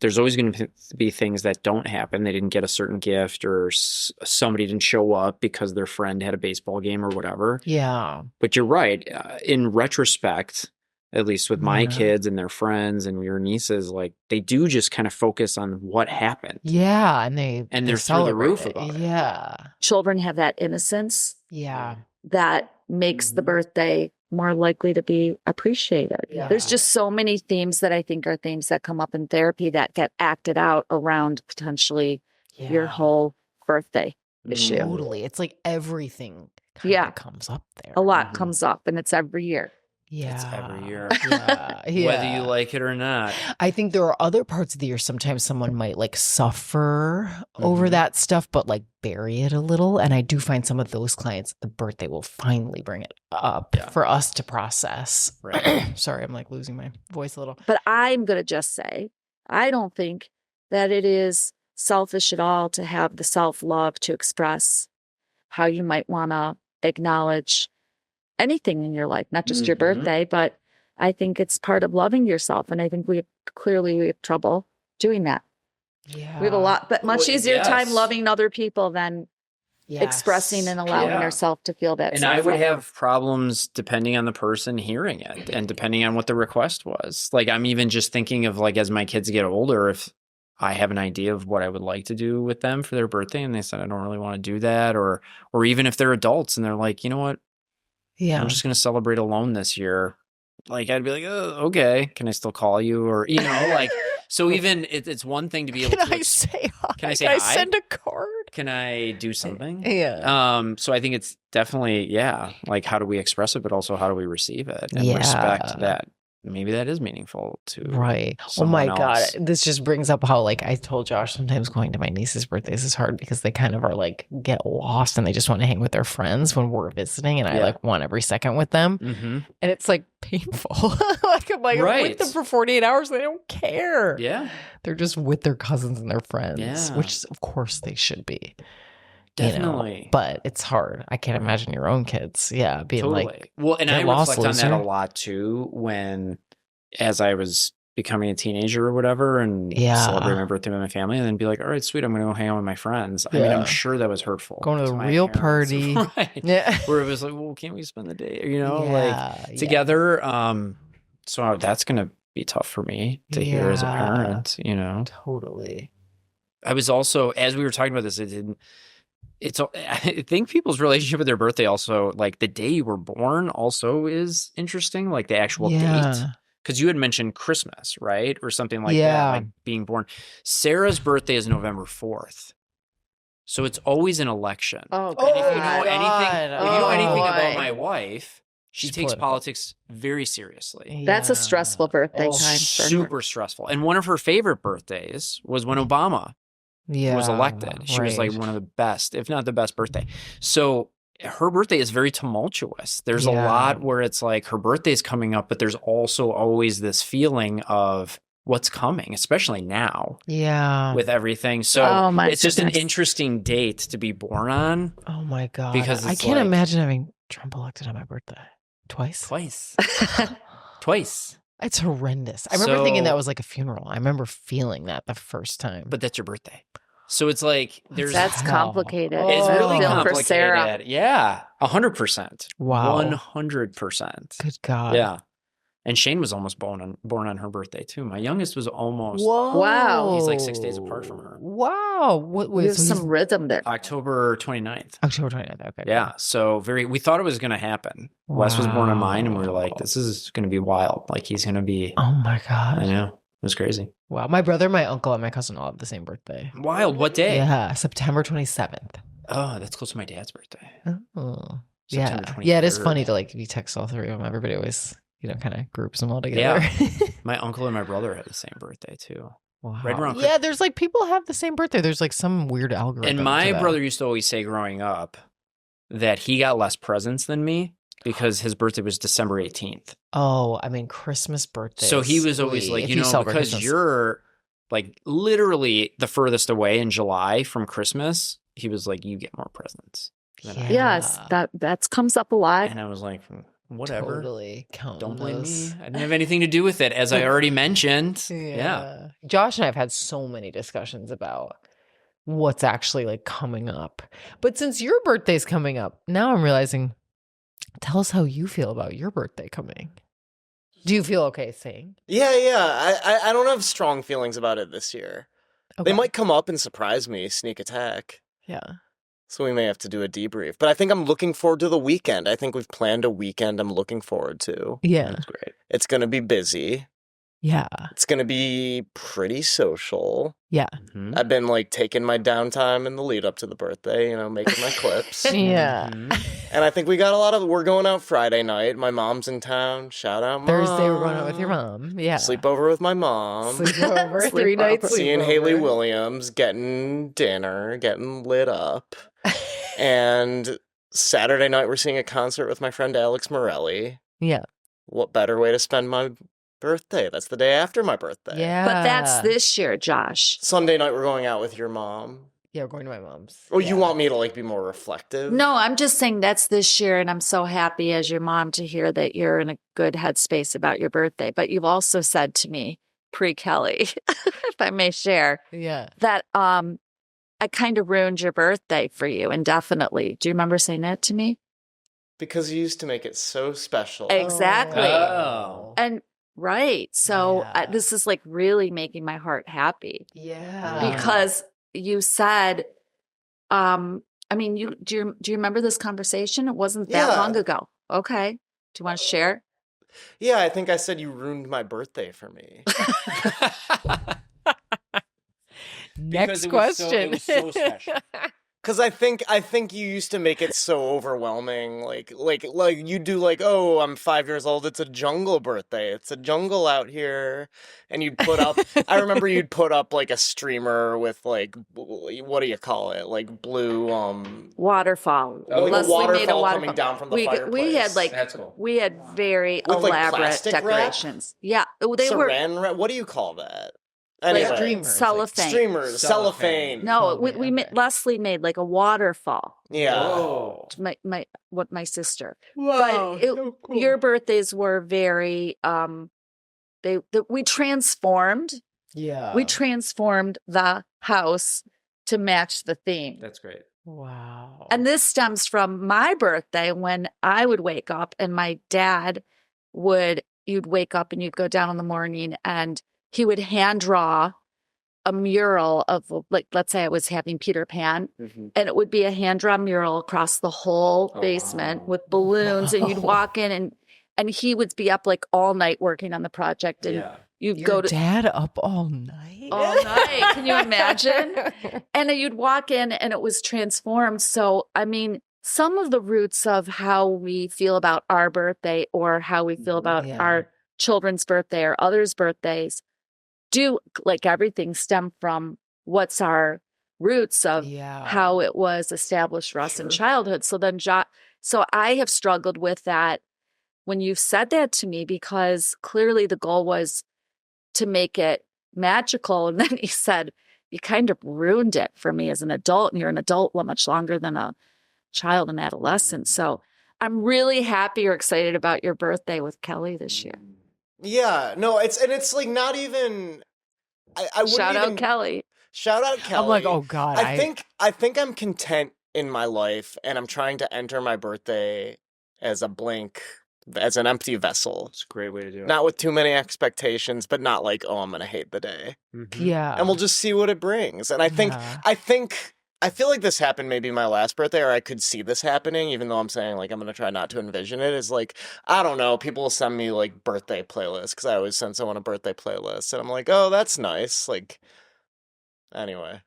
[SPEAKER 2] There's always going to be things that don't happen. They didn't get a certain gift, or somebody didn't show up because their friend had a baseball game or whatever.
[SPEAKER 1] Yeah.
[SPEAKER 2] But you're right. In retrospect, at least with my
[SPEAKER 1] Yeah.
[SPEAKER 2] kids and their friends and your nieces, like they do just kind of focus on what happened.
[SPEAKER 1] Yeah. And
[SPEAKER 2] they're through the
[SPEAKER 1] celebrate
[SPEAKER 2] roof
[SPEAKER 1] it.
[SPEAKER 2] about it.
[SPEAKER 1] Yeah.
[SPEAKER 3] Children have that innocence
[SPEAKER 1] Yeah.
[SPEAKER 3] that makes the birthday more likely to be appreciated.
[SPEAKER 1] Yeah.
[SPEAKER 3] There's just so many themes that I think are themes that come up in therapy that get acted out around potentially your whole birthday issue.
[SPEAKER 1] Totally. It's like everything kind of comes up there.
[SPEAKER 3] A lot comes up, and it's every year.
[SPEAKER 1] Yeah.
[SPEAKER 2] It's every year.
[SPEAKER 1] Yeah.
[SPEAKER 2] Whether you like it or not.
[SPEAKER 1] I think there are other parts of the year sometimes someone might like suffer over that stuff, but like bury it a little. And I do find some of those clients, the birthday will finally bring it up for us to process.
[SPEAKER 2] Right.
[SPEAKER 1] Sorry, I'm like losing my voice a little.
[SPEAKER 3] But I'm going to just say, I don't think that it is selfish at all to have the self-love to express how you might want to acknowledge anything in your life, not just your birthday, but I think it's part of loving yourself. And I think we have trouble doing that.
[SPEAKER 1] Yeah.
[SPEAKER 3] We have a lot, but much easier time loving other people than expressing and allowing ourselves to feel that.
[SPEAKER 2] And I would have problems depending on the person hearing it and depending on what the request was. Like I'm even just thinking of like, as my kids get older, if I have an idea of what I would like to do with them for their birthday and they said, I don't really want to do that. Or even if they're adults and they're like, you know what?
[SPEAKER 1] Yeah.
[SPEAKER 2] I'm just going to celebrate alone this year. Like, I'd be like, oh, okay. Can I still call you? Or, you know, like, so even it's one thing to be able to.
[SPEAKER 1] Can I say hi?
[SPEAKER 2] Can I say
[SPEAKER 1] Can
[SPEAKER 2] hi?
[SPEAKER 1] I send a card?
[SPEAKER 2] Can I do something?
[SPEAKER 1] Yeah.
[SPEAKER 2] So I think it's definitely, like, how do we express it, but also how do we receive it and respect that maybe that is meaningful to
[SPEAKER 1] Oh my God.
[SPEAKER 2] else.
[SPEAKER 1] This just brings up how, like, I told Josh sometimes going to my niece's birthdays is hard because they kind of are like get lost and they just want to hang with their friends when we're visiting. And I like want every second with them. And it's like painful. Like, I'm like, I'm with them for 48 hours. They don't care.
[SPEAKER 2] Yeah.
[SPEAKER 1] They're just with their cousins and their friends,
[SPEAKER 2] Yeah.
[SPEAKER 1] which of course they should be.
[SPEAKER 2] Definitely.
[SPEAKER 1] You know, but it's hard. I can't imagine your own kids. Yeah. Being like,
[SPEAKER 2] well, and I
[SPEAKER 1] get lost,
[SPEAKER 2] reflect on that
[SPEAKER 1] loser.
[SPEAKER 2] a lot too when, as I was becoming a teenager or whatever and celebrate my birthday with my family and then be like, all right, sweet, I'm going to go hang out with my friends. I mean, I'm sure that was hurtful.
[SPEAKER 1] Going to the
[SPEAKER 2] my
[SPEAKER 1] real
[SPEAKER 2] parents.
[SPEAKER 1] party.
[SPEAKER 2] Right.
[SPEAKER 1] Yeah.
[SPEAKER 2] Where it was like, well, can't we spend the day, you know, like together? So that's going to be tough for me to hear as a parent, you know?
[SPEAKER 1] Totally.
[SPEAKER 2] I was also, as we were talking about this, I think people's relationship with their birthday also, like the day you were born also is interesting, like the actual date. Because you had mentioned Christmas, right? Or something like that, like being born. Sarah's birthday is November 4th. So it's always an election.
[SPEAKER 3] Oh,
[SPEAKER 2] and if you know anything
[SPEAKER 3] boy.
[SPEAKER 2] about my wife, she takes politics very seriously.
[SPEAKER 3] That's a stressful birthday time.
[SPEAKER 2] Super stressful. And one of her favorite birthdays was when Obama was elected. She was like one of the best, if not the best birthday. So her birthday is very tumultuous. There's a lot where it's like her birthday's coming up, but there's also always this feeling of what's coming, especially now.
[SPEAKER 1] Yeah.
[SPEAKER 2] With everything. So it's just an interesting date to be born on.
[SPEAKER 1] Oh my God.
[SPEAKER 2] Because
[SPEAKER 1] I can't imagine having Trump elected on my birthday. Twice.
[SPEAKER 2] Twice.
[SPEAKER 1] It's horrendous. I remember thinking that was like a funeral. I remember feeling that the first time.
[SPEAKER 2] But that's your birthday. So it's like
[SPEAKER 3] that's complicated.
[SPEAKER 2] It's really complicated.
[SPEAKER 3] For Sarah.
[SPEAKER 2] Yeah, 100%.
[SPEAKER 1] Wow,
[SPEAKER 2] 100%.
[SPEAKER 1] Good God.
[SPEAKER 2] Yeah, and Shane was almost born on her birthday too. My youngest was almost.
[SPEAKER 1] Whoa.
[SPEAKER 3] Wow.
[SPEAKER 2] He's like 6 days apart from her.
[SPEAKER 1] Wow.
[SPEAKER 3] There's some rhythm there.
[SPEAKER 2] October 29th.
[SPEAKER 1] October 29th. Okay.
[SPEAKER 2] Yeah. So we thought it was going to happen.
[SPEAKER 1] Wow.
[SPEAKER 2] Wes was born on mine, and we were like, this is going to be wild. Like he's going to be.
[SPEAKER 1] Oh my God.
[SPEAKER 2] I know. It was crazy.
[SPEAKER 1] Wow. My brother, my uncle, and my cousin all have the same birthday.
[SPEAKER 2] Wild. What day?
[SPEAKER 1] Yeah. September 27th.
[SPEAKER 2] Oh, that's close to my dad's birthday.
[SPEAKER 1] Oh.
[SPEAKER 2] September
[SPEAKER 1] Yeah.
[SPEAKER 2] 23rd.
[SPEAKER 1] Yeah. It is funny to like, you text all three of them. Everybody always, kind of groups them all together.
[SPEAKER 2] Yeah. My uncle and my brother had the same birthday too.
[SPEAKER 1] Wow.
[SPEAKER 2] Right around
[SPEAKER 1] yeah. There's like people have the same birthday. There's like some weird algorithm.
[SPEAKER 2] And my brother used to always say growing up that he got less presents than me because his birthday was December 18th.
[SPEAKER 1] Oh, I mean, Christmas birthdays.
[SPEAKER 2] So he was always like, because Christmas. You're like literally the furthest away in July from Christmas, he was like, you get more presents.
[SPEAKER 3] Yes, that comes up a lot.
[SPEAKER 2] And I was like, whatever.
[SPEAKER 1] Totally count.
[SPEAKER 2] Don't blame me. I didn't have anything to do with it, as I already mentioned. Yeah.
[SPEAKER 1] Josh and I have had so many discussions about what's actually like coming up. But since your birthday's coming up, now I'm realizing, tell us how you feel about your birthday coming. Do you feel okay saying?
[SPEAKER 4] Yeah. I don't have strong feelings about it this year.
[SPEAKER 1] Okay.
[SPEAKER 4] They might come up and surprise me, sneak attack.
[SPEAKER 1] Yeah.
[SPEAKER 4] So we may have to do a debrief. But I think I'm looking forward to the weekend. I think we've planned a weekend I'm looking forward to.
[SPEAKER 1] Yeah.
[SPEAKER 2] That's great.
[SPEAKER 4] It's going to be busy.
[SPEAKER 1] Yeah.
[SPEAKER 4] It's going to be pretty social.
[SPEAKER 1] Yeah.
[SPEAKER 2] Mm-hmm.
[SPEAKER 4] I've been like taking my downtime in the lead up to the birthday, making my clips.
[SPEAKER 1] Yeah.
[SPEAKER 2] Mm-hmm.
[SPEAKER 4] And I think we got we're going out Friday night. My mom's in town. Shout out, Mom.
[SPEAKER 1] Thursday we're going out with your mom. Yeah.
[SPEAKER 4] Sleepover with my mom.
[SPEAKER 1] Sleepover. 3 nights.
[SPEAKER 4] Seeing
[SPEAKER 1] sleepover.
[SPEAKER 4] Haley Williams, getting dinner, getting lit up. And Saturday night we're seeing a concert with my friend Alex Morelli.
[SPEAKER 1] Yeah.
[SPEAKER 4] What better way to spend my birthday? That's the day after my birthday.
[SPEAKER 1] Yeah.
[SPEAKER 3] But that's this year, Josh.
[SPEAKER 4] Sunday night we're going out with your mom.
[SPEAKER 1] Yeah, we're going to my mom's.
[SPEAKER 4] Oh, you want me to like be more reflective?
[SPEAKER 3] No, I'm just saying that's this year, and I'm so happy as your mom to hear that you're in a good headspace about your birthday. But you've also said to me, pre-Kelly, if I may share,
[SPEAKER 1] Yeah.
[SPEAKER 3] that I kind of ruined your birthday for you indefinitely. Do you remember saying that to me?
[SPEAKER 4] Because you used to make it so special.
[SPEAKER 3] Exactly.
[SPEAKER 2] Oh.
[SPEAKER 3] And right. So
[SPEAKER 1] Yeah.
[SPEAKER 3] this is like really making my heart happy
[SPEAKER 1] Yeah.
[SPEAKER 3] because you said, do you remember this conversation? It wasn't that
[SPEAKER 4] Yeah.
[SPEAKER 3] long ago. Okay. Do you want to share?
[SPEAKER 4] Yeah, I think I said you ruined my birthday for me.
[SPEAKER 1] Next
[SPEAKER 2] it was so-
[SPEAKER 1] question.
[SPEAKER 2] it was so special.
[SPEAKER 4] Because I think you used to make it so overwhelming. Like you do like, oh, I'm 5 years old. It's a jungle birthday. It's a jungle out here. And you'd put up, I remember you'd put up like a streamer with like, what do you call it? Like blue,
[SPEAKER 3] Waterfall.
[SPEAKER 4] like a
[SPEAKER 3] Leslie made a
[SPEAKER 4] waterfall
[SPEAKER 3] waterfall.
[SPEAKER 4] coming down from the
[SPEAKER 3] We
[SPEAKER 4] fireplace.
[SPEAKER 3] had like,
[SPEAKER 2] That's cool.
[SPEAKER 3] we had very
[SPEAKER 4] With, like,
[SPEAKER 3] elaborate
[SPEAKER 4] plastic wrap?
[SPEAKER 3] decorations. Yeah. They were
[SPEAKER 4] Saran wrap? What do you call that?
[SPEAKER 3] like
[SPEAKER 4] Anyway,
[SPEAKER 1] streamers.
[SPEAKER 3] cellophane.
[SPEAKER 4] streamers, cellophane.
[SPEAKER 3] No,
[SPEAKER 1] Cellophane,
[SPEAKER 3] we
[SPEAKER 1] okay.
[SPEAKER 3] Leslie made like a waterfall.
[SPEAKER 4] Yeah.
[SPEAKER 2] Oh.
[SPEAKER 3] My sister.
[SPEAKER 1] Wow.
[SPEAKER 3] But your birthdays were very we transformed.
[SPEAKER 1] Yeah.
[SPEAKER 3] We transformed the house to match the theme.
[SPEAKER 2] That's great.
[SPEAKER 1] Wow.
[SPEAKER 3] And this stems from my birthday when I would wake up and my dad you'd wake up and you'd go down in the morning and he would hand draw a mural of, like, let's say I was having Peter Pan,
[SPEAKER 4] Mm-hmm.
[SPEAKER 3] and it would be a hand drawn mural across the whole basement with balloons, and you'd walk in and he would be up like all night working on the project, and you'd
[SPEAKER 1] Your
[SPEAKER 3] go to
[SPEAKER 1] dad up all night?
[SPEAKER 3] all night. Can you imagine? And then you'd walk in and it was transformed. So, I mean, some of the roots of how we feel about our birthday or how we feel about
[SPEAKER 1] Yeah.
[SPEAKER 3] our children's birthday or others' birthdays do, like everything, stem from what's our roots of how it was established for us in childhood. So then, so I have struggled with that when you've said that to me, because clearly the goal was to make it magical. And then he said, you kind of ruined it for me as an adult, and you're an adult much longer than a child and adolescent. So I'm really happy or excited about your birthday with Kelly this year.
[SPEAKER 4] Yeah, no, it's like not even. I wouldn't
[SPEAKER 3] Shout
[SPEAKER 4] even,
[SPEAKER 3] out Kelly.
[SPEAKER 4] Shout out Kelly.
[SPEAKER 1] I'm like, oh God.
[SPEAKER 4] I think I'm content in my life, and I'm trying to enter my birthday as an empty vessel.
[SPEAKER 2] It's a great way to do it.
[SPEAKER 4] Not with too many expectations, but not like, oh, I'm gonna hate the day.
[SPEAKER 2] Mhm.
[SPEAKER 1] Yeah.
[SPEAKER 4] And we'll just see what it brings. And I feel like this happened maybe my last birthday, or I could see this happening, even though I'm saying like I'm gonna try not to envision it. Is like, I don't know, people will send me like birthday playlists, because I always send someone a birthday playlist, and I'm like, oh, that's nice. Like, anyway.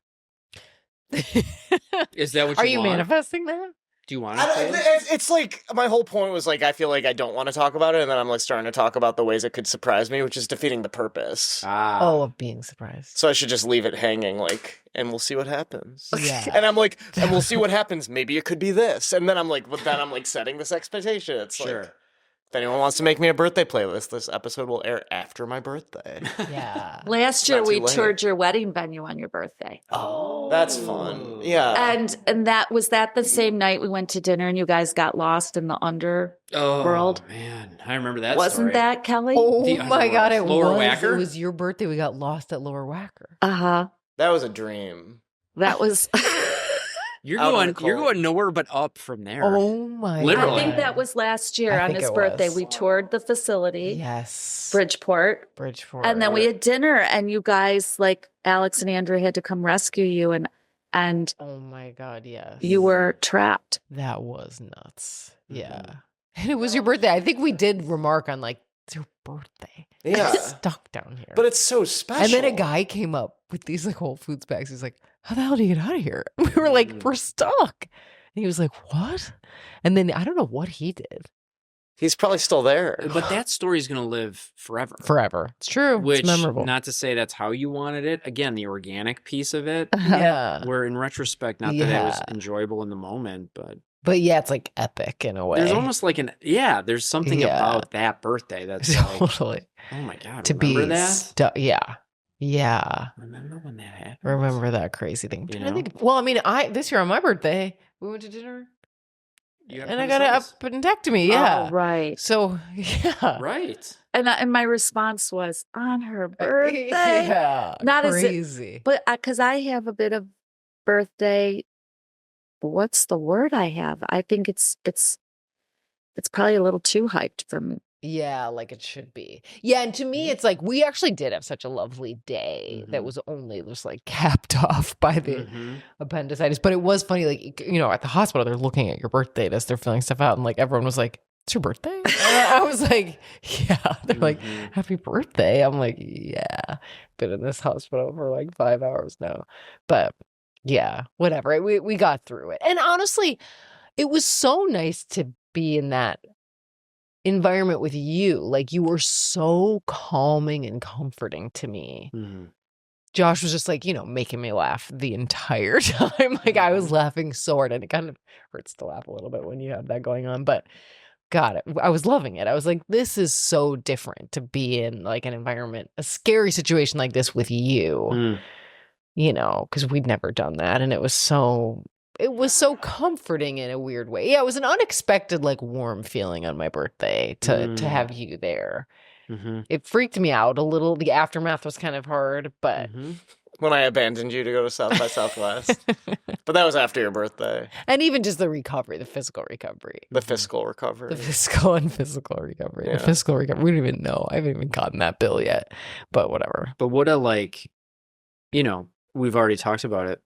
[SPEAKER 2] Is that what you
[SPEAKER 1] Are you
[SPEAKER 2] want?
[SPEAKER 1] manifesting that?
[SPEAKER 2] Do you want
[SPEAKER 4] It's like, my whole point was like, I feel like I don't want to talk about it, and then I'm like starting to talk about the ways it could surprise me, which is defeating the purpose.
[SPEAKER 1] Oh, of being surprised.
[SPEAKER 4] So I should just leave it hanging, like, and we'll see what happens.
[SPEAKER 1] Yeah.
[SPEAKER 4] And I'm like, and we'll see what happens. Maybe it could be this. And then I'm like, but then I'm like setting this expectation. It's
[SPEAKER 2] Sure.
[SPEAKER 4] like, If anyone wants to make me a birthday playlist, this episode will air after my birthday.
[SPEAKER 1] Yeah.
[SPEAKER 3] Last year we toured your wedding venue on your birthday.
[SPEAKER 4] Oh, that's fun. Yeah.
[SPEAKER 3] And that was that the same night we went to dinner and you guys got lost in the underworld.
[SPEAKER 2] Oh man, I remember that.
[SPEAKER 3] Wasn't that Kelly?
[SPEAKER 1] Oh my God, it
[SPEAKER 2] Lower
[SPEAKER 1] was.
[SPEAKER 2] Wacker?
[SPEAKER 1] It was your birthday. We got lost at Lower Wacker.
[SPEAKER 3] Uh-huh.
[SPEAKER 4] That was a dream.
[SPEAKER 3] That was
[SPEAKER 2] You're
[SPEAKER 4] Out in
[SPEAKER 2] going.
[SPEAKER 4] the cold.
[SPEAKER 2] You're going nowhere but up from there.
[SPEAKER 1] Oh my
[SPEAKER 2] Literally.
[SPEAKER 3] I think that was last year
[SPEAKER 1] I
[SPEAKER 3] on
[SPEAKER 1] think
[SPEAKER 3] his
[SPEAKER 1] it
[SPEAKER 3] birthday.
[SPEAKER 1] was.
[SPEAKER 3] We toured the facility,
[SPEAKER 1] Yes.
[SPEAKER 3] Bridgeport. And then we had dinner and you guys, like Alex and Andrew, had to come rescue you and
[SPEAKER 1] Oh my God, yes.
[SPEAKER 3] you were trapped.
[SPEAKER 1] That was nuts. Yeah.
[SPEAKER 2] Mhm.
[SPEAKER 1] And it was your birthday. I think we did remark on like, it's your birthday.
[SPEAKER 4] Yeah.
[SPEAKER 1] It's stuck down here.
[SPEAKER 4] But it's so special.
[SPEAKER 1] And then a guy came up with these like Whole Foods bags. He's like, how the hell do you get out of here? We were like, we're stuck. And he was like, what? And then I don't know what he did.
[SPEAKER 4] He's probably still there.
[SPEAKER 2] But that story is going to live forever.
[SPEAKER 1] Forever. It's true.
[SPEAKER 2] Which,
[SPEAKER 1] it's memorable.
[SPEAKER 2] not to say that's how you wanted it. Again, the organic piece of it.
[SPEAKER 1] Yeah.
[SPEAKER 2] Where in retrospect, not that it was enjoyable in the moment, but
[SPEAKER 1] yeah, it's like epic in a way.
[SPEAKER 2] there's almost like there's something about that birthday that's like,
[SPEAKER 1] totally.
[SPEAKER 2] oh my God,
[SPEAKER 1] To
[SPEAKER 2] remember
[SPEAKER 1] be
[SPEAKER 2] that?
[SPEAKER 1] Yeah. Yeah.
[SPEAKER 2] Remember when that happened?
[SPEAKER 1] Remember that crazy thing.
[SPEAKER 2] You
[SPEAKER 1] I
[SPEAKER 2] know?
[SPEAKER 1] think, well, I mean, this year on my birthday, we went to dinner
[SPEAKER 2] You
[SPEAKER 1] and I got an appendectomy.
[SPEAKER 3] Oh,
[SPEAKER 1] Yeah.
[SPEAKER 3] right.
[SPEAKER 1] So, yeah.
[SPEAKER 2] Right.
[SPEAKER 3] And my response was on her birthday.
[SPEAKER 1] Yeah.
[SPEAKER 3] Not
[SPEAKER 1] crazy.
[SPEAKER 3] But because I have a bit of birthday, what's the word I have? I think it's probably a little too hyped for me.
[SPEAKER 1] Yeah, like it should be. Yeah, and to me, it's like we actually did have such a lovely day that was only just like capped off by the appendicitis. But it was funny, like, at the hospital, they're looking at your birthday as they're filling stuff out, and like everyone was like, "It's your birthday?" And I was like, "Yeah." They're like, "Happy birthday!" I'm like, "Yeah." Been in this hospital for like 5 hours now, but yeah, whatever. We got through it, and honestly, it was so nice to be in that environment with you. Like, you were so calming and comforting to me. Josh was just like, making me laugh the entire time. Like, I was laughing so hard, and it kind of hurts to laugh a little bit when you have that going on, but God, I was loving it. I was like, this is so different to be in like an environment, a scary situation like this with you, because we'd never done that. And it was so comforting in a weird way. Yeah, it was an unexpected, like, warm feeling on my birthday to have you there. It freaked me out a little. The aftermath was kind of hard, but
[SPEAKER 4] when I abandoned you to go to South by Southwest. But that was after your birthday.
[SPEAKER 1] And even just the recovery, the physical recovery.
[SPEAKER 4] The fiscal recovery.
[SPEAKER 1] The fiscal and physical recovery.
[SPEAKER 4] Yeah.
[SPEAKER 1] The fiscal recovery. We don't even know. I haven't even gotten that bill yet. But whatever.
[SPEAKER 2] But what we've already talked about it,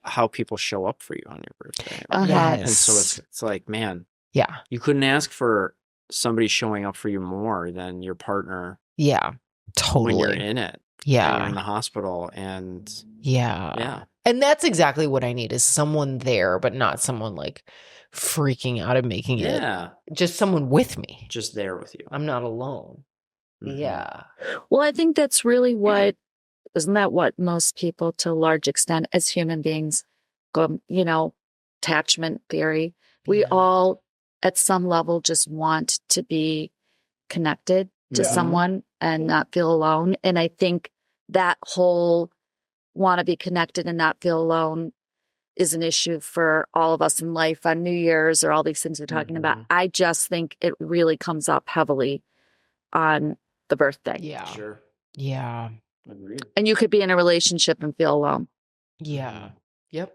[SPEAKER 2] how people show up for you on your birthday. Right?
[SPEAKER 1] Yes.
[SPEAKER 2] And so it's like, man,
[SPEAKER 1] Yeah.
[SPEAKER 2] you couldn't ask for somebody showing up for you more than your partner.
[SPEAKER 1] Yeah. Totally.
[SPEAKER 2] When you're in it.
[SPEAKER 1] Yeah.
[SPEAKER 2] And you're in the hospital and
[SPEAKER 1] yeah. And that's exactly what I need, is someone there, but not someone like freaking out and making it. Just someone with me.
[SPEAKER 2] Just there with you.
[SPEAKER 1] I'm not alone. Yeah.
[SPEAKER 3] Well, I think that's really isn't that what most people, to a large extent, as human beings, go, attachment theory. We all, at some level, just want to be connected to someone and not feel alone. And I think that whole want to be connected and not feel alone is an issue for all of us in life on New Year's or all these things we're talking about. I just think it really comes up heavily on the birthday.
[SPEAKER 1] Yeah.
[SPEAKER 2] Sure.
[SPEAKER 1] Yeah.
[SPEAKER 2] Agreed.
[SPEAKER 3] And you could be in a relationship and feel alone.
[SPEAKER 1] Yeah. Yep.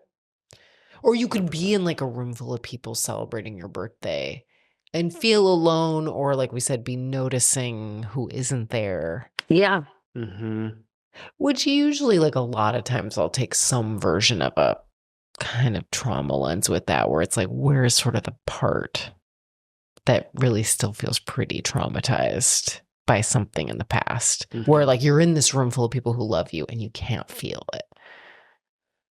[SPEAKER 1] Or you could be in like a room full of people celebrating your birthday and feel alone, or like we said, be noticing who isn't there.
[SPEAKER 3] Yeah.
[SPEAKER 1] Which usually, like, a lot of times I'll take some version of a kind of trauma lens with that, where it's like, where is sort of the part that really still feels pretty traumatized by something in the past, where like you're in this room full of people who love you and you can't feel it.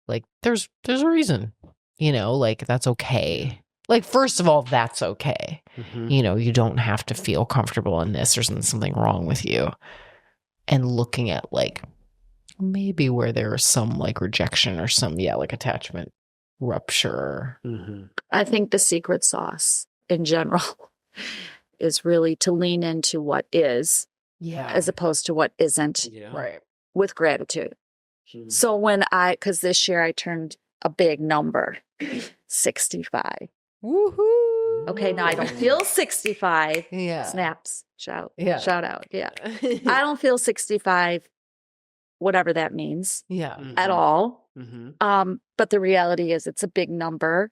[SPEAKER 1] Like, there's a reason, like, that's okay. Like, first of all, that's okay. You don't have to feel comfortable in this. There's something wrong with you. And looking at like maybe where there is some like rejection or some, like attachment rupture.
[SPEAKER 3] I think the secret sauce in general is really to lean into what is as opposed to what isn't
[SPEAKER 1] Right.
[SPEAKER 3] with gratitude. So because this year I turned a big number, 65.
[SPEAKER 1] Woohoo.
[SPEAKER 3] Okay, now I don't feel 65.
[SPEAKER 1] Yeah.
[SPEAKER 3] Snaps, shout out. Yeah.
[SPEAKER 1] I
[SPEAKER 3] I don't feel 65, whatever that means at all. But the reality is it's a big number.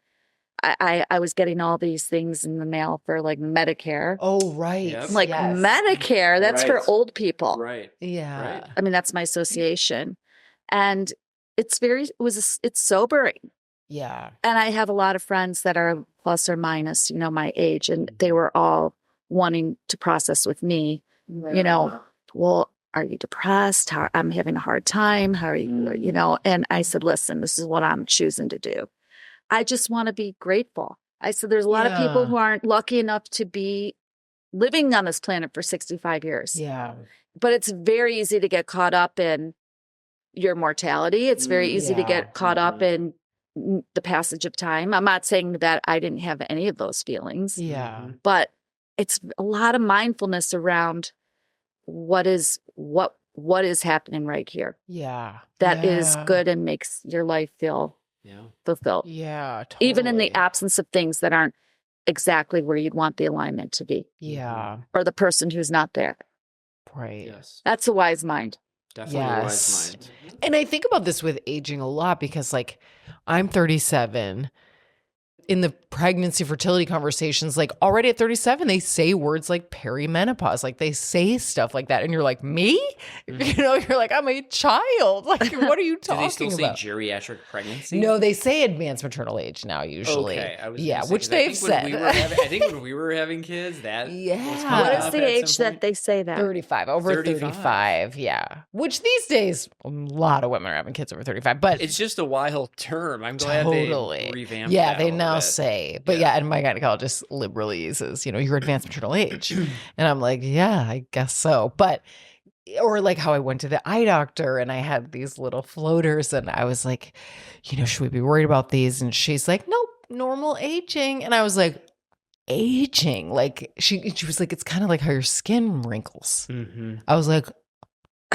[SPEAKER 3] I was getting all these things in the mail for like Medicare.
[SPEAKER 1] Oh, right.
[SPEAKER 2] Yep.
[SPEAKER 3] Like Medicare, that's for old people.
[SPEAKER 2] Right.
[SPEAKER 1] Yeah.
[SPEAKER 2] Right.
[SPEAKER 3] I mean, that's my association. And it's sobering.
[SPEAKER 1] Yeah.
[SPEAKER 3] And I have a lot of friends that are plus or minus, my age, and they were all wanting to process with me, well, are you depressed? I'm having a hard time. How are you, And I said, listen, this is what I'm choosing to do. I just want to be grateful. I said, there's a lot of people who aren't lucky enough to be living on this planet for 65 years.
[SPEAKER 1] Yeah.
[SPEAKER 3] But it's very easy to get caught up in your mortality. It's very easy to get caught up in the passage of time. I'm not saying that I didn't have any of those feelings.
[SPEAKER 1] Yeah.
[SPEAKER 3] But it's a lot of mindfulness around what is happening right here.
[SPEAKER 1] Yeah.
[SPEAKER 3] That is good and makes your life feel fulfilled.
[SPEAKER 1] Yeah. Totally.
[SPEAKER 3] Even in the absence of things that aren't exactly where you'd want the alignment to be.
[SPEAKER 1] Yeah.
[SPEAKER 3] Or the person who's not there.
[SPEAKER 1] Right.
[SPEAKER 2] Yes.
[SPEAKER 3] That's a wise mind.
[SPEAKER 2] Definitely a wise mind.
[SPEAKER 1] And I think about this with aging a lot because, like, I'm 37. In the pregnancy fertility conversations, like already at 37, they say words like perimenopause. Like they say stuff like that. And you're like, me? You're like, I'm a child. Like, what are you talking about?
[SPEAKER 2] Do they still say geriatric pregnancy?
[SPEAKER 1] No, they say advanced maternal age now, usually.
[SPEAKER 2] Okay.
[SPEAKER 1] Which they've said.
[SPEAKER 2] I think when we were having kids, that was
[SPEAKER 3] What is the age that they say that?
[SPEAKER 1] 35, over 35. Yeah. Which these days, a lot of women are having kids over 35. But
[SPEAKER 2] it's just a wild term. I'm glad they revamped
[SPEAKER 1] Yeah,
[SPEAKER 2] that
[SPEAKER 1] they
[SPEAKER 2] a
[SPEAKER 1] now
[SPEAKER 2] bit.
[SPEAKER 1] say. But and my gynecologist liberally uses, your advanced maternal age. And I'm like, yeah, I guess so. But, or like how I went to the eye doctor and I had these little floaters and I was like, should we be worried about these? And she's like, nope, normal aging. And I was like, aging? Like, she was like, it's kind of like how your skin wrinkles. I was like,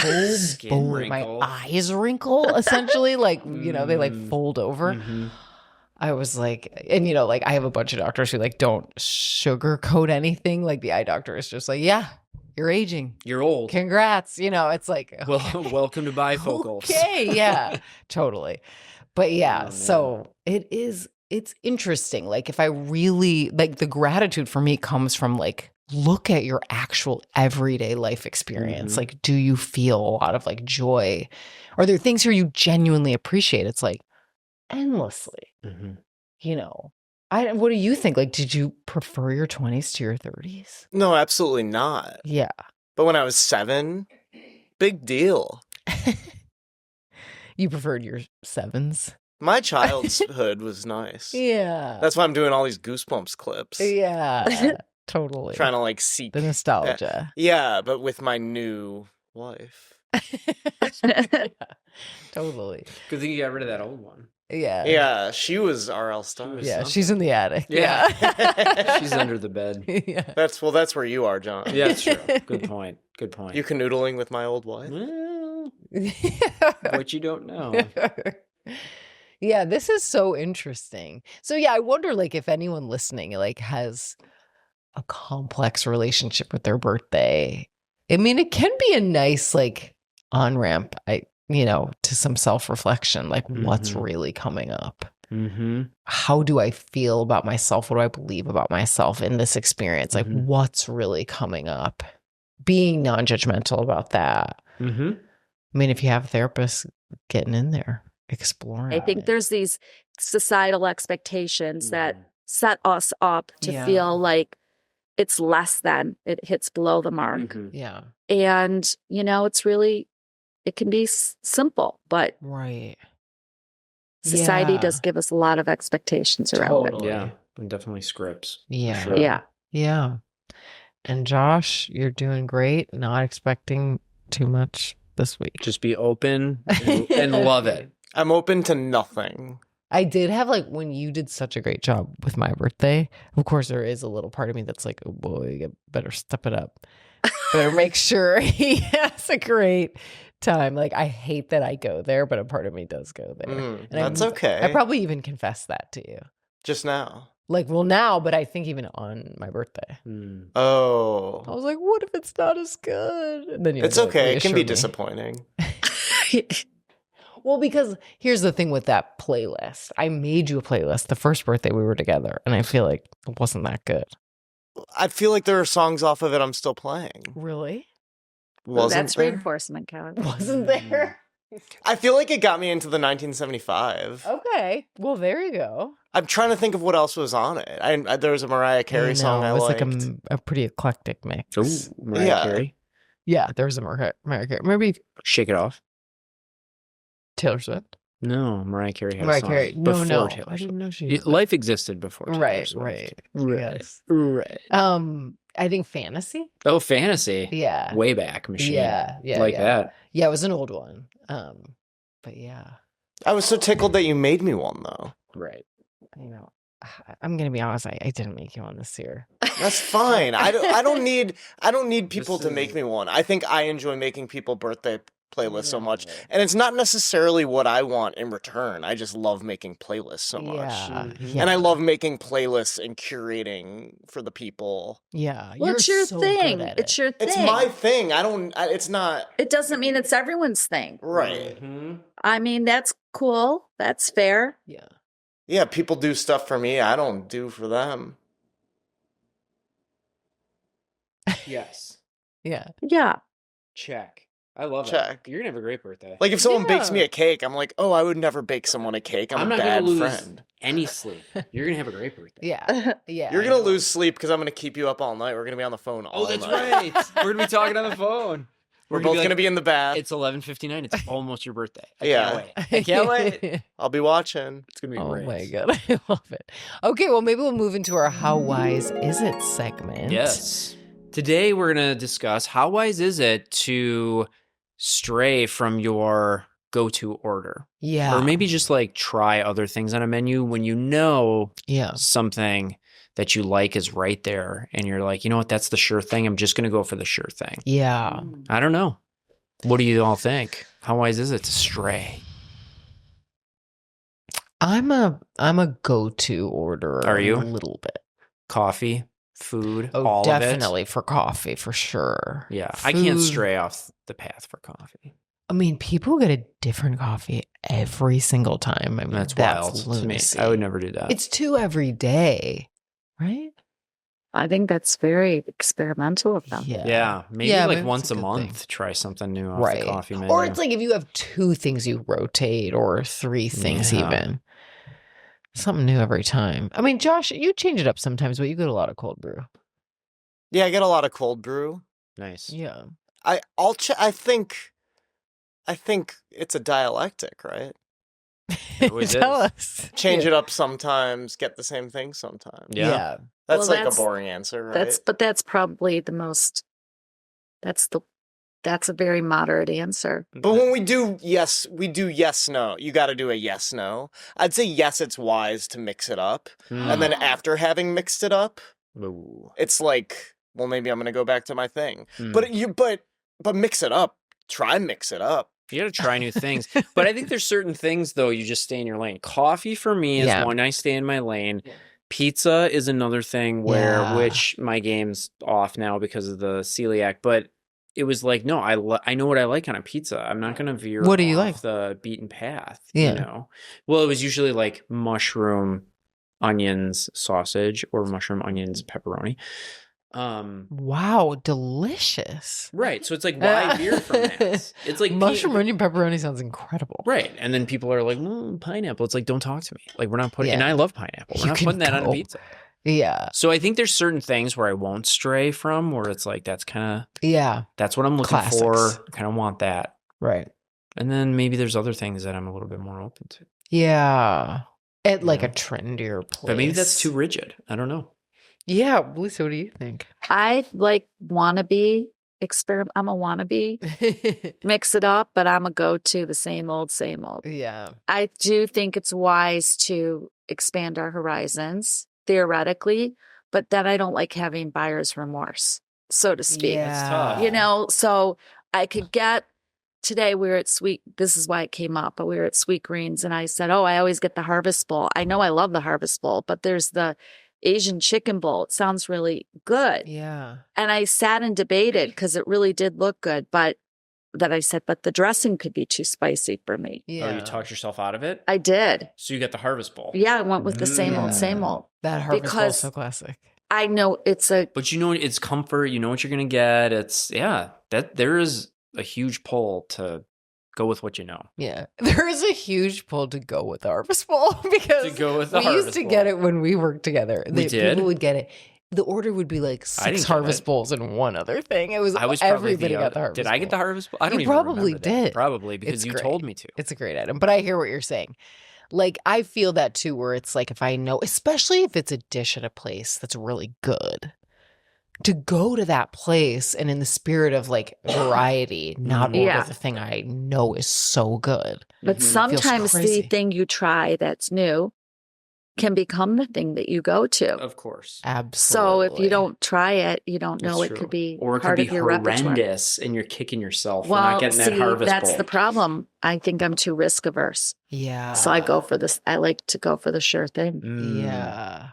[SPEAKER 1] oh boy, my eyes wrinkle essentially. Like, they like fold over. I was like, and like I have a bunch of doctors who like don't sugarcoat anything. Like the eye doctor is just like, yeah, you're aging.
[SPEAKER 2] You're old.
[SPEAKER 1] Congrats. It's like,
[SPEAKER 2] well, welcome to bifocals.
[SPEAKER 1] Okay, yeah, totally. But yeah, so it's interesting. Like if I really, like the gratitude for me comes from like, look at your actual everyday life experience. Like, do you feel a lot of like joy? Are there things here you genuinely appreciate? It's like, endlessly. What do you think? Like, did you prefer your 20s to your 30s?
[SPEAKER 4] No, absolutely not.
[SPEAKER 1] Yeah.
[SPEAKER 4] But when I was 7, big deal.
[SPEAKER 1] You preferred your 7s?
[SPEAKER 4] My childhood was nice.
[SPEAKER 1] Yeah.
[SPEAKER 4] That's why I'm doing all these Goosebumps clips.
[SPEAKER 1] Yeah. Totally.
[SPEAKER 4] Trying to like seek
[SPEAKER 1] the nostalgia.
[SPEAKER 4] Yeah, but with my new wife.
[SPEAKER 1] Totally.
[SPEAKER 2] Good thing you got rid of that old one.
[SPEAKER 1] Yeah.
[SPEAKER 4] Yeah, she was R.L. Stein.
[SPEAKER 1] Yeah, she's in the attic.
[SPEAKER 2] Yeah. She's under the bed.
[SPEAKER 1] Yeah.
[SPEAKER 4] That's where you are, John.
[SPEAKER 2] Yeah, that's true. Good point. You
[SPEAKER 4] canoodling with my old wife?
[SPEAKER 2] Well, what you don't know.
[SPEAKER 1] Yeah, this is so interesting. So yeah, I wonder like if anyone listening like has a complex relationship with their birthday. I mean, it can be a nice like on-ramp, to some self-reflection, like what's really coming up? How do I feel about myself? What do I believe about myself in this experience? Like what's really coming up? Being non-judgmental about that. I mean, if you have a therapist, getting in there, exploring.
[SPEAKER 3] I think there's these societal expectations that set us up to feel like it's less than, it hits below the mark.
[SPEAKER 1] Yeah.
[SPEAKER 3] And, it's really, it can be simple, but
[SPEAKER 1] right.
[SPEAKER 3] Society does give us a lot of expectations around it.
[SPEAKER 2] Yeah, and definitely scripts.
[SPEAKER 1] Yeah.
[SPEAKER 2] Sure.
[SPEAKER 1] Yeah. And Josh, you're doing great. Not expecting too much this week.
[SPEAKER 2] Just be open and love it.
[SPEAKER 4] I'm open to nothing.
[SPEAKER 1] I did have like when you did such a great job with my birthday. Of course, there is a little part of me that's like, oh boy, you better step it up. Better make sure he has a great time. Like I hate that I go there, but a part of me does go there. And
[SPEAKER 4] That's okay.
[SPEAKER 1] I probably even confessed that to you.
[SPEAKER 4] Just now.
[SPEAKER 1] Like, well, now, but I think even on my birthday.
[SPEAKER 4] Oh.
[SPEAKER 1] I was like, what if it's not as good? And then
[SPEAKER 4] it's
[SPEAKER 1] like,
[SPEAKER 4] okay. It can be
[SPEAKER 1] me.
[SPEAKER 4] disappointing.
[SPEAKER 1] Well, because here's the thing with that playlist. I made you a playlist the first birthday we were together, and I feel like it wasn't that good.
[SPEAKER 4] I feel like there are songs off of it I'm still playing.
[SPEAKER 1] Really?
[SPEAKER 3] That's there? Reinforcement, Kevin.
[SPEAKER 1] Wasn't there?
[SPEAKER 4] I feel like it got me into the 1975.
[SPEAKER 1] Okay. Well, there you go.
[SPEAKER 4] I'm trying to think of what else was on it. There was a Mariah Carey song I liked.
[SPEAKER 1] It was like a pretty eclectic mix.
[SPEAKER 2] Ooh, Mariah Carey?
[SPEAKER 1] Yeah, there was a Mariah Carey. Maybe
[SPEAKER 2] Shake It Off.
[SPEAKER 1] Taylor Swift.
[SPEAKER 2] No, Mariah Carey had
[SPEAKER 1] Mariah
[SPEAKER 2] a song
[SPEAKER 1] Carey.
[SPEAKER 2] before
[SPEAKER 1] No.
[SPEAKER 2] Taylor
[SPEAKER 1] I
[SPEAKER 2] Swift.
[SPEAKER 1] didn't know she.
[SPEAKER 2] Life existed before Taylor Swift.
[SPEAKER 1] Yes.
[SPEAKER 2] Right.
[SPEAKER 1] I think Fantasy.
[SPEAKER 2] Oh, Fantasy.
[SPEAKER 1] Yeah.
[SPEAKER 2] Way back machine.
[SPEAKER 1] Yeah.
[SPEAKER 2] That.
[SPEAKER 1] Yeah, it was an old one. But yeah.
[SPEAKER 4] I was so tickled that you made me one though.
[SPEAKER 2] Right.
[SPEAKER 1] You know, I'm gonna be honest. I didn't make you one this year.
[SPEAKER 4] That's fine. I don't need people to make me one. I think I enjoy making people birthday playlists so much, and it's not necessarily what I want in return. I just love making playlists so much, and I love making playlists and curating for the people.
[SPEAKER 1] Yeah,
[SPEAKER 3] well, it's your thing. It's your thing.
[SPEAKER 4] It's my thing. It's not.
[SPEAKER 3] It doesn't mean it's everyone's thing,
[SPEAKER 4] right?
[SPEAKER 3] I mean, that's cool. That's fair.
[SPEAKER 1] Yeah.
[SPEAKER 4] Yeah, people do stuff for me I don't do for them.
[SPEAKER 2] Yes.
[SPEAKER 1] Yeah.
[SPEAKER 3] Yeah.
[SPEAKER 2] Check. I love
[SPEAKER 4] Check.
[SPEAKER 2] it. You're going to have a great birthday.
[SPEAKER 4] Like if someone bakes me a cake, I'm like, oh, I would never bake someone a cake. I'm a
[SPEAKER 2] not
[SPEAKER 4] bad
[SPEAKER 2] gonna lose
[SPEAKER 4] friend.
[SPEAKER 2] any sleep. You're going to have a great birthday.
[SPEAKER 1] Yeah. Yeah.
[SPEAKER 4] You're going to lose sleep because I'm going to keep you up all night. We're going to be on the phone all night.
[SPEAKER 2] Oh, that's right. We're going to be talking on the phone.
[SPEAKER 4] We're both going to be in the bath.
[SPEAKER 2] It's 11:59. It's almost your birthday. I
[SPEAKER 4] I
[SPEAKER 2] can't wait.
[SPEAKER 4] I'll be watching.
[SPEAKER 2] It's going to be great.
[SPEAKER 1] Oh my God. I love it. Okay, well, maybe we'll move into our How Wise Is It segment.
[SPEAKER 2] Yes. Today we're going to discuss how wise is it to stray from your go-to order.
[SPEAKER 1] Yeah.
[SPEAKER 2] Or maybe just like try other things on a menu when you know something that you like is right there and you're like, you know what, that's the sure thing. I'm just going to go for the sure thing.
[SPEAKER 1] Yeah.
[SPEAKER 2] I don't know. What do you all think? How wise is it to stray?
[SPEAKER 1] I'm a go-to orderer.
[SPEAKER 2] Are you?
[SPEAKER 1] A little bit.
[SPEAKER 2] Coffee, food,
[SPEAKER 1] Oh,
[SPEAKER 2] all
[SPEAKER 1] definitely
[SPEAKER 2] of it?
[SPEAKER 1] for coffee, for sure.
[SPEAKER 2] Yeah, I can't stray off the path for coffee.
[SPEAKER 1] I mean, people get a different coffee every single time. I mean,
[SPEAKER 2] That's wild
[SPEAKER 1] lunacy.
[SPEAKER 2] to me. I would never do that.
[SPEAKER 1] It's 2 every day, right?
[SPEAKER 3] I think that's very experimental of them.
[SPEAKER 2] Yeah, maybe like once a month, try something new off the coffee menu.
[SPEAKER 1] Or it's like if you have 2 things you rotate or 3 things even. Something new every time. I mean, Josh, you change it up sometimes, but you get a lot of cold brew.
[SPEAKER 4] Yeah, I get a lot of cold brew.
[SPEAKER 2] Nice.
[SPEAKER 1] Yeah.
[SPEAKER 4] I think it's a dialectic, right?
[SPEAKER 1] Tell us.
[SPEAKER 4] Change it up sometimes, get the same thing sometimes.
[SPEAKER 1] Yeah.
[SPEAKER 4] That's a boring answer, right?
[SPEAKER 3] That's probably the most. That's a very moderate answer.
[SPEAKER 4] But when we do yes, no. You got to do a yes, no. I'd say yes, it's wise to mix it up. And then after having mixed it up, it's like, well, maybe I'm going to go back to my thing. But mix it up. Try mix it up.
[SPEAKER 2] You got to try new things. But I think there's certain things, though, you just stay in your lane. Coffee for me is one I stay in my lane. Yeah. Pizza is another thing which my game's off now because of the celiac. But it was like, no, I know what I like on a pizza. I'm not going to veer
[SPEAKER 1] what do you
[SPEAKER 2] off
[SPEAKER 1] like?
[SPEAKER 2] The beaten path. Yeah. You know? Well, it was usually like mushroom, onions, sausage, or mushroom, onions, pepperoni.
[SPEAKER 1] Wow, delicious.
[SPEAKER 2] Right. So it's like, why veer from that? It's like
[SPEAKER 1] mushroom, onion, pepperoni sounds incredible.
[SPEAKER 2] Right. And then people are like, pineapple. It's like, don't talk to me. Like, we're not putting, and I love pineapple. We're not putting that on a pizza.
[SPEAKER 1] Yeah.
[SPEAKER 2] So I think there's certain things where I won't stray from, where it's like, that's kind of, that's what I'm looking for. I kind of want that.
[SPEAKER 1] Right.
[SPEAKER 2] And then maybe there's other things that I'm a little bit more open to.
[SPEAKER 1] Yeah. At like a trendier place.
[SPEAKER 2] But maybe that's too rigid. I don't know.
[SPEAKER 1] Yeah, Lisa, what do you think?
[SPEAKER 3] I like wannabe experiment. I'm a wannabe. Mix it up, but I'm a go-to the same old, same old.
[SPEAKER 1] Yeah.
[SPEAKER 3] I do think it's wise to expand our horizons theoretically, but then I don't like having buyer's remorse, so to speak.
[SPEAKER 1] Yeah.
[SPEAKER 2] That's tough.
[SPEAKER 3] You know, so I could get today we were at this is why it came up, but we were at Sweet Greens and I said, oh, I always get the Harvest Bowl. I know I love the Harvest Bowl, but there's the Asian chicken bowl. It sounds really good.
[SPEAKER 1] Yeah.
[SPEAKER 3] And I sat and debated because it really did look good, but that I said, but the dressing could be too spicy for me.
[SPEAKER 1] Yeah.
[SPEAKER 2] Oh, you talked yourself out of it?
[SPEAKER 3] I did.
[SPEAKER 2] So you got the Harvest Bowl.
[SPEAKER 3] Yeah, I went with the same old, same old.
[SPEAKER 1] That Harvest Bowl
[SPEAKER 3] Because
[SPEAKER 1] is so classic.
[SPEAKER 3] I know it's
[SPEAKER 2] But you know, it's comfort. You know what you're going to get. It's, that there is a huge pull to go with what you know.
[SPEAKER 1] Yeah. There is a huge pull to go with the Harvest Bowl because
[SPEAKER 2] To go with the
[SPEAKER 1] we used
[SPEAKER 2] Harvest
[SPEAKER 1] to
[SPEAKER 2] Bowl.
[SPEAKER 1] get it when we worked together.
[SPEAKER 2] We did?
[SPEAKER 1] People would get it. The order would be like
[SPEAKER 2] I didn't
[SPEAKER 1] 6
[SPEAKER 2] get
[SPEAKER 1] Harvest
[SPEAKER 2] it.
[SPEAKER 1] Bowls and one other thing. It was
[SPEAKER 2] I was probably
[SPEAKER 1] everybody got the Harvest
[SPEAKER 2] Did
[SPEAKER 1] Bowl.
[SPEAKER 2] I get the Harvest Bowl? I don't
[SPEAKER 1] You
[SPEAKER 2] even
[SPEAKER 1] probably
[SPEAKER 2] remember that.
[SPEAKER 1] did.
[SPEAKER 2] Probably because
[SPEAKER 1] It's
[SPEAKER 2] you
[SPEAKER 1] great.
[SPEAKER 2] told me to.
[SPEAKER 1] It's a great item, but I hear what you're saying. Like, I feel that too, where it's like, if I know, especially if it's a dish at a place that's really good, to go to that place and in the spirit of like variety, not order
[SPEAKER 3] Yeah.
[SPEAKER 1] the thing I know is so good.
[SPEAKER 3] But
[SPEAKER 2] Mhm.
[SPEAKER 3] sometimes the
[SPEAKER 1] crazy.
[SPEAKER 3] thing you try that's new can become the thing that you go to.
[SPEAKER 2] Of course.
[SPEAKER 1] Absolutely.
[SPEAKER 3] So if you don't try it, you don't know
[SPEAKER 2] That's
[SPEAKER 3] it
[SPEAKER 2] true.
[SPEAKER 3] could be
[SPEAKER 2] or it could
[SPEAKER 3] part
[SPEAKER 2] be
[SPEAKER 3] of your repertoire.
[SPEAKER 2] horrendous and you're kicking yourself for
[SPEAKER 3] Well,
[SPEAKER 2] not getting
[SPEAKER 3] see,
[SPEAKER 2] that Harvest
[SPEAKER 3] that's
[SPEAKER 2] Bowl.
[SPEAKER 3] the problem. I think I'm too risk averse.
[SPEAKER 1] Yeah.
[SPEAKER 3] So I go for this. I like to go for the sure thing.
[SPEAKER 1] Yeah.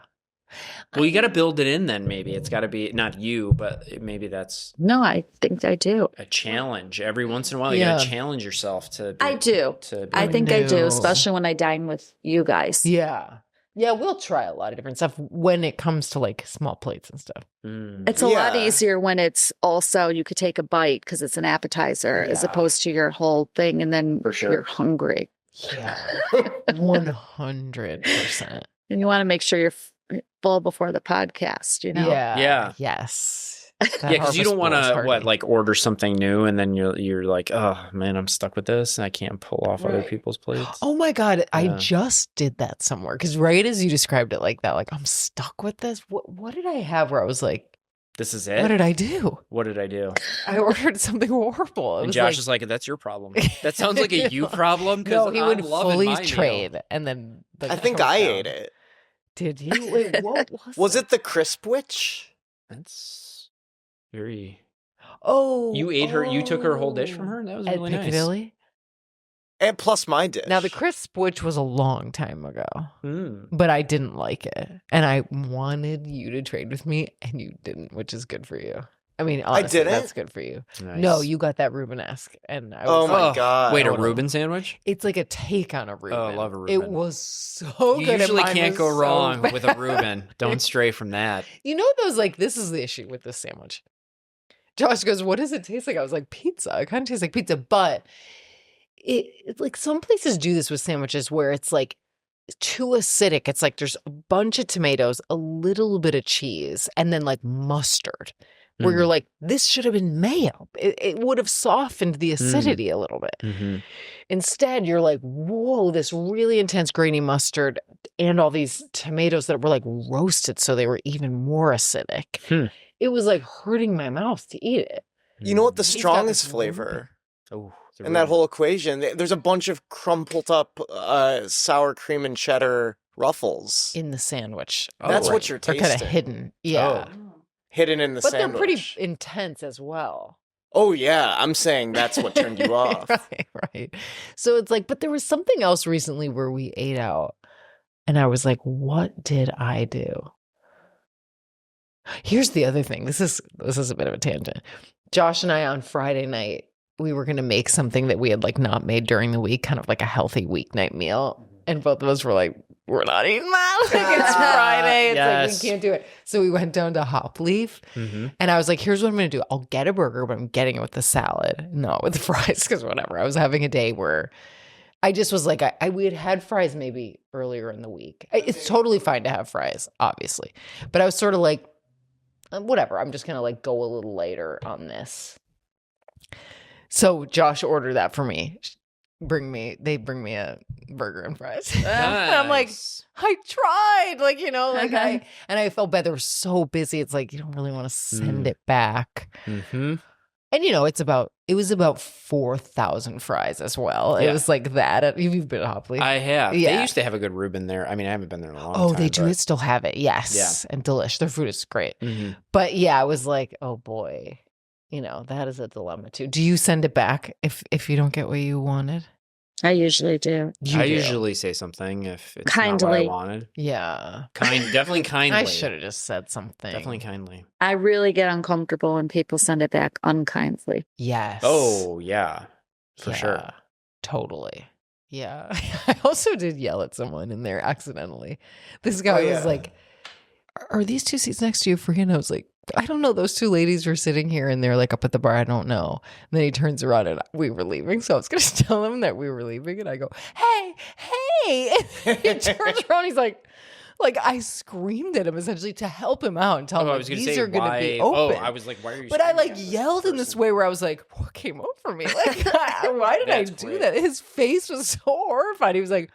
[SPEAKER 2] Well, you got to build it in then, maybe. It's got to be, not you, but maybe that's
[SPEAKER 3] No, I think I do.
[SPEAKER 2] a challenge. Every once in a while, you
[SPEAKER 1] Yeah.
[SPEAKER 2] got to challenge yourself to be,
[SPEAKER 3] I do.
[SPEAKER 2] To be
[SPEAKER 3] I think I do,
[SPEAKER 1] No.
[SPEAKER 3] especially when I dine with you guys.
[SPEAKER 1] Yeah. Yeah, we'll try a lot of different stuff when it comes to like small plates and stuff.
[SPEAKER 3] It's a lot
[SPEAKER 4] Yeah.
[SPEAKER 3] easier when it's also you could take a bite because it's an appetizer as
[SPEAKER 1] Yeah.
[SPEAKER 3] opposed to your whole thing and then
[SPEAKER 2] For sure.
[SPEAKER 3] you're hungry.
[SPEAKER 1] Yeah. 100%.
[SPEAKER 3] And you want to make sure you're full before the podcast, you know?
[SPEAKER 1] Yeah.
[SPEAKER 2] Yeah.
[SPEAKER 1] Yes.
[SPEAKER 2] Yeah, because you don't want to like order something new and then you're like, oh man, I'm stuck with this and I can't pull off other
[SPEAKER 1] Right.
[SPEAKER 2] people's plates.
[SPEAKER 1] Oh my God. I
[SPEAKER 2] Yeah.
[SPEAKER 1] just did that somewhere. Because right as you described it like that, like I'm stuck with this. What did I have where I was like,
[SPEAKER 2] This is it.
[SPEAKER 1] what did I do?
[SPEAKER 2] What did I do?
[SPEAKER 1] I ordered something horrible. It
[SPEAKER 2] And
[SPEAKER 1] was
[SPEAKER 2] Josh
[SPEAKER 1] like,
[SPEAKER 2] is like, that's your problem. That sounds like a you problem.
[SPEAKER 1] No, he would
[SPEAKER 2] I'm loving
[SPEAKER 1] fully
[SPEAKER 2] my meal.
[SPEAKER 1] trade. And then
[SPEAKER 4] I think I ate it.
[SPEAKER 1] Did you? Wait, what
[SPEAKER 4] Was it the crisp witch?
[SPEAKER 2] That's very.
[SPEAKER 1] Oh.
[SPEAKER 2] You ate her. You took her whole dish from her. That was
[SPEAKER 1] At
[SPEAKER 2] really nice.
[SPEAKER 1] Piccadilly?
[SPEAKER 4] And plus my dish.
[SPEAKER 1] Now, the crisp, which was a long time ago,
[SPEAKER 2] Mm.
[SPEAKER 1] but I didn't like it. And I wanted you to trade with me, and you didn't, which is good for you. I mean, honestly,
[SPEAKER 4] didn't?
[SPEAKER 1] that's good for you.
[SPEAKER 2] Nice.
[SPEAKER 1] No, you got that Rubenesque. And I was
[SPEAKER 4] Oh my
[SPEAKER 1] like,
[SPEAKER 4] God.
[SPEAKER 2] Wait, a
[SPEAKER 1] Hold on.
[SPEAKER 2] Reuben sandwich?
[SPEAKER 1] It's like a take on a Reuben.
[SPEAKER 2] Oh, I love a
[SPEAKER 1] It
[SPEAKER 2] Reuben.
[SPEAKER 1] was so
[SPEAKER 2] You
[SPEAKER 1] good. and
[SPEAKER 2] usually
[SPEAKER 1] mine
[SPEAKER 2] can't
[SPEAKER 1] was
[SPEAKER 2] go
[SPEAKER 1] so
[SPEAKER 2] wrong
[SPEAKER 1] bad.
[SPEAKER 2] with a Reuben. Don't stray from that.
[SPEAKER 1] You know those, like, this is the issue with this sandwich. Josh goes, what does it taste like? I was like, pizza. It kind of tastes like pizza, but it's like some places do this with sandwiches where it's like too acidic. It's like there's a bunch of tomatoes, a little bit of cheese, and then like mustard. Where
[SPEAKER 2] Mm.
[SPEAKER 1] you're like, this should have been mayo. It would have softened the acidity a little bit.
[SPEAKER 2] Mm-hmm.
[SPEAKER 1] Instead, you're like, whoa, this really intense grainy mustard and all these tomatoes that were like roasted so they were even more acidic.
[SPEAKER 2] Hmm.
[SPEAKER 1] It was like hurting my mouth to eat it.
[SPEAKER 4] You know what the
[SPEAKER 1] He's got
[SPEAKER 4] strongest
[SPEAKER 1] this
[SPEAKER 4] flavor
[SPEAKER 2] Oh,
[SPEAKER 4] in that whole equation? There's a bunch of crumpled up sour cream and cheddar ruffles
[SPEAKER 1] In the sandwich.
[SPEAKER 4] That's what you're
[SPEAKER 1] They're kind of
[SPEAKER 4] tasting.
[SPEAKER 1] hidden. Yeah.
[SPEAKER 4] hidden in the
[SPEAKER 1] But
[SPEAKER 4] sandwich.
[SPEAKER 1] they're pretty intense as well.
[SPEAKER 4] Oh yeah, I'm saying that's what turned you off.
[SPEAKER 1] Right. So it's like, but there was something else recently where we ate out and I was like, what did I do? Here's the other thing. This is a bit of a tangent. Josh and I on Friday night, we were going to make something that we had like not made during the week, kind of like a healthy weeknight meal. And both of us were like, we're not eating that. Like, it's Friday. It's
[SPEAKER 2] Yes.
[SPEAKER 1] like, we can't do it. So we went down to Hop Leaf.
[SPEAKER 2] Mm-hmm.
[SPEAKER 1] And I was like, here's what I'm going to do. I'll get a burger, but I'm getting it with the salad, not with the fries, because whatever. I was having a day where I just was like, we had fries maybe earlier in the week. It's totally fine to have fries, obviously. But I was sort of like, whatever. I'm just going to like go a little later on this. So Josh ordered that for me. They bring me a burger and fries. And I'm like, I tried, like, you know, like and I felt bad. They were so busy. It's like, you don't really want to send it back.
[SPEAKER 2] Mm-hmm.
[SPEAKER 1] And it was about 4,000 fries as well. It was like that. You've been to Hopley.
[SPEAKER 2] I have.
[SPEAKER 1] Yeah.
[SPEAKER 2] They used to have a good Reuben there. I mean, I haven't been there in a long time.
[SPEAKER 1] Oh, they do
[SPEAKER 2] but...
[SPEAKER 1] still have it. Yes.
[SPEAKER 2] Yeah.
[SPEAKER 1] And delish. Their food is great.
[SPEAKER 2] Mm-hmm.
[SPEAKER 1] But yeah, I was like, oh boy, that is a dilemma too. Do you send it back if you don't get what you wanted?
[SPEAKER 3] I usually do.
[SPEAKER 2] I usually say something if it's
[SPEAKER 3] kindly.
[SPEAKER 2] not what I wanted.
[SPEAKER 1] Yeah.
[SPEAKER 2] Definitely kindly.
[SPEAKER 1] I should have just said something.
[SPEAKER 2] Definitely kindly.
[SPEAKER 3] I really get uncomfortable when people send it back unkindly.
[SPEAKER 1] Yes.
[SPEAKER 2] Oh, yeah. For sure.
[SPEAKER 1] Totally. Yeah. I also did yell at someone in there accidentally. This guy was like, are these two seats next to you free? And I was like, I don't know. Those two ladies were sitting here and they're like up at the bar. I don't know. And then he turns around and we were leaving. So I was going to tell him that we were leaving. And I go, hey. And he turns around. He's like I screamed at him essentially to help him out and tell him these are going to be open.
[SPEAKER 2] Oh, I was like, why are you?
[SPEAKER 1] But I yelled in this way where I was like, what came over me? Like, why did I do that? His face was so horrified. He was like,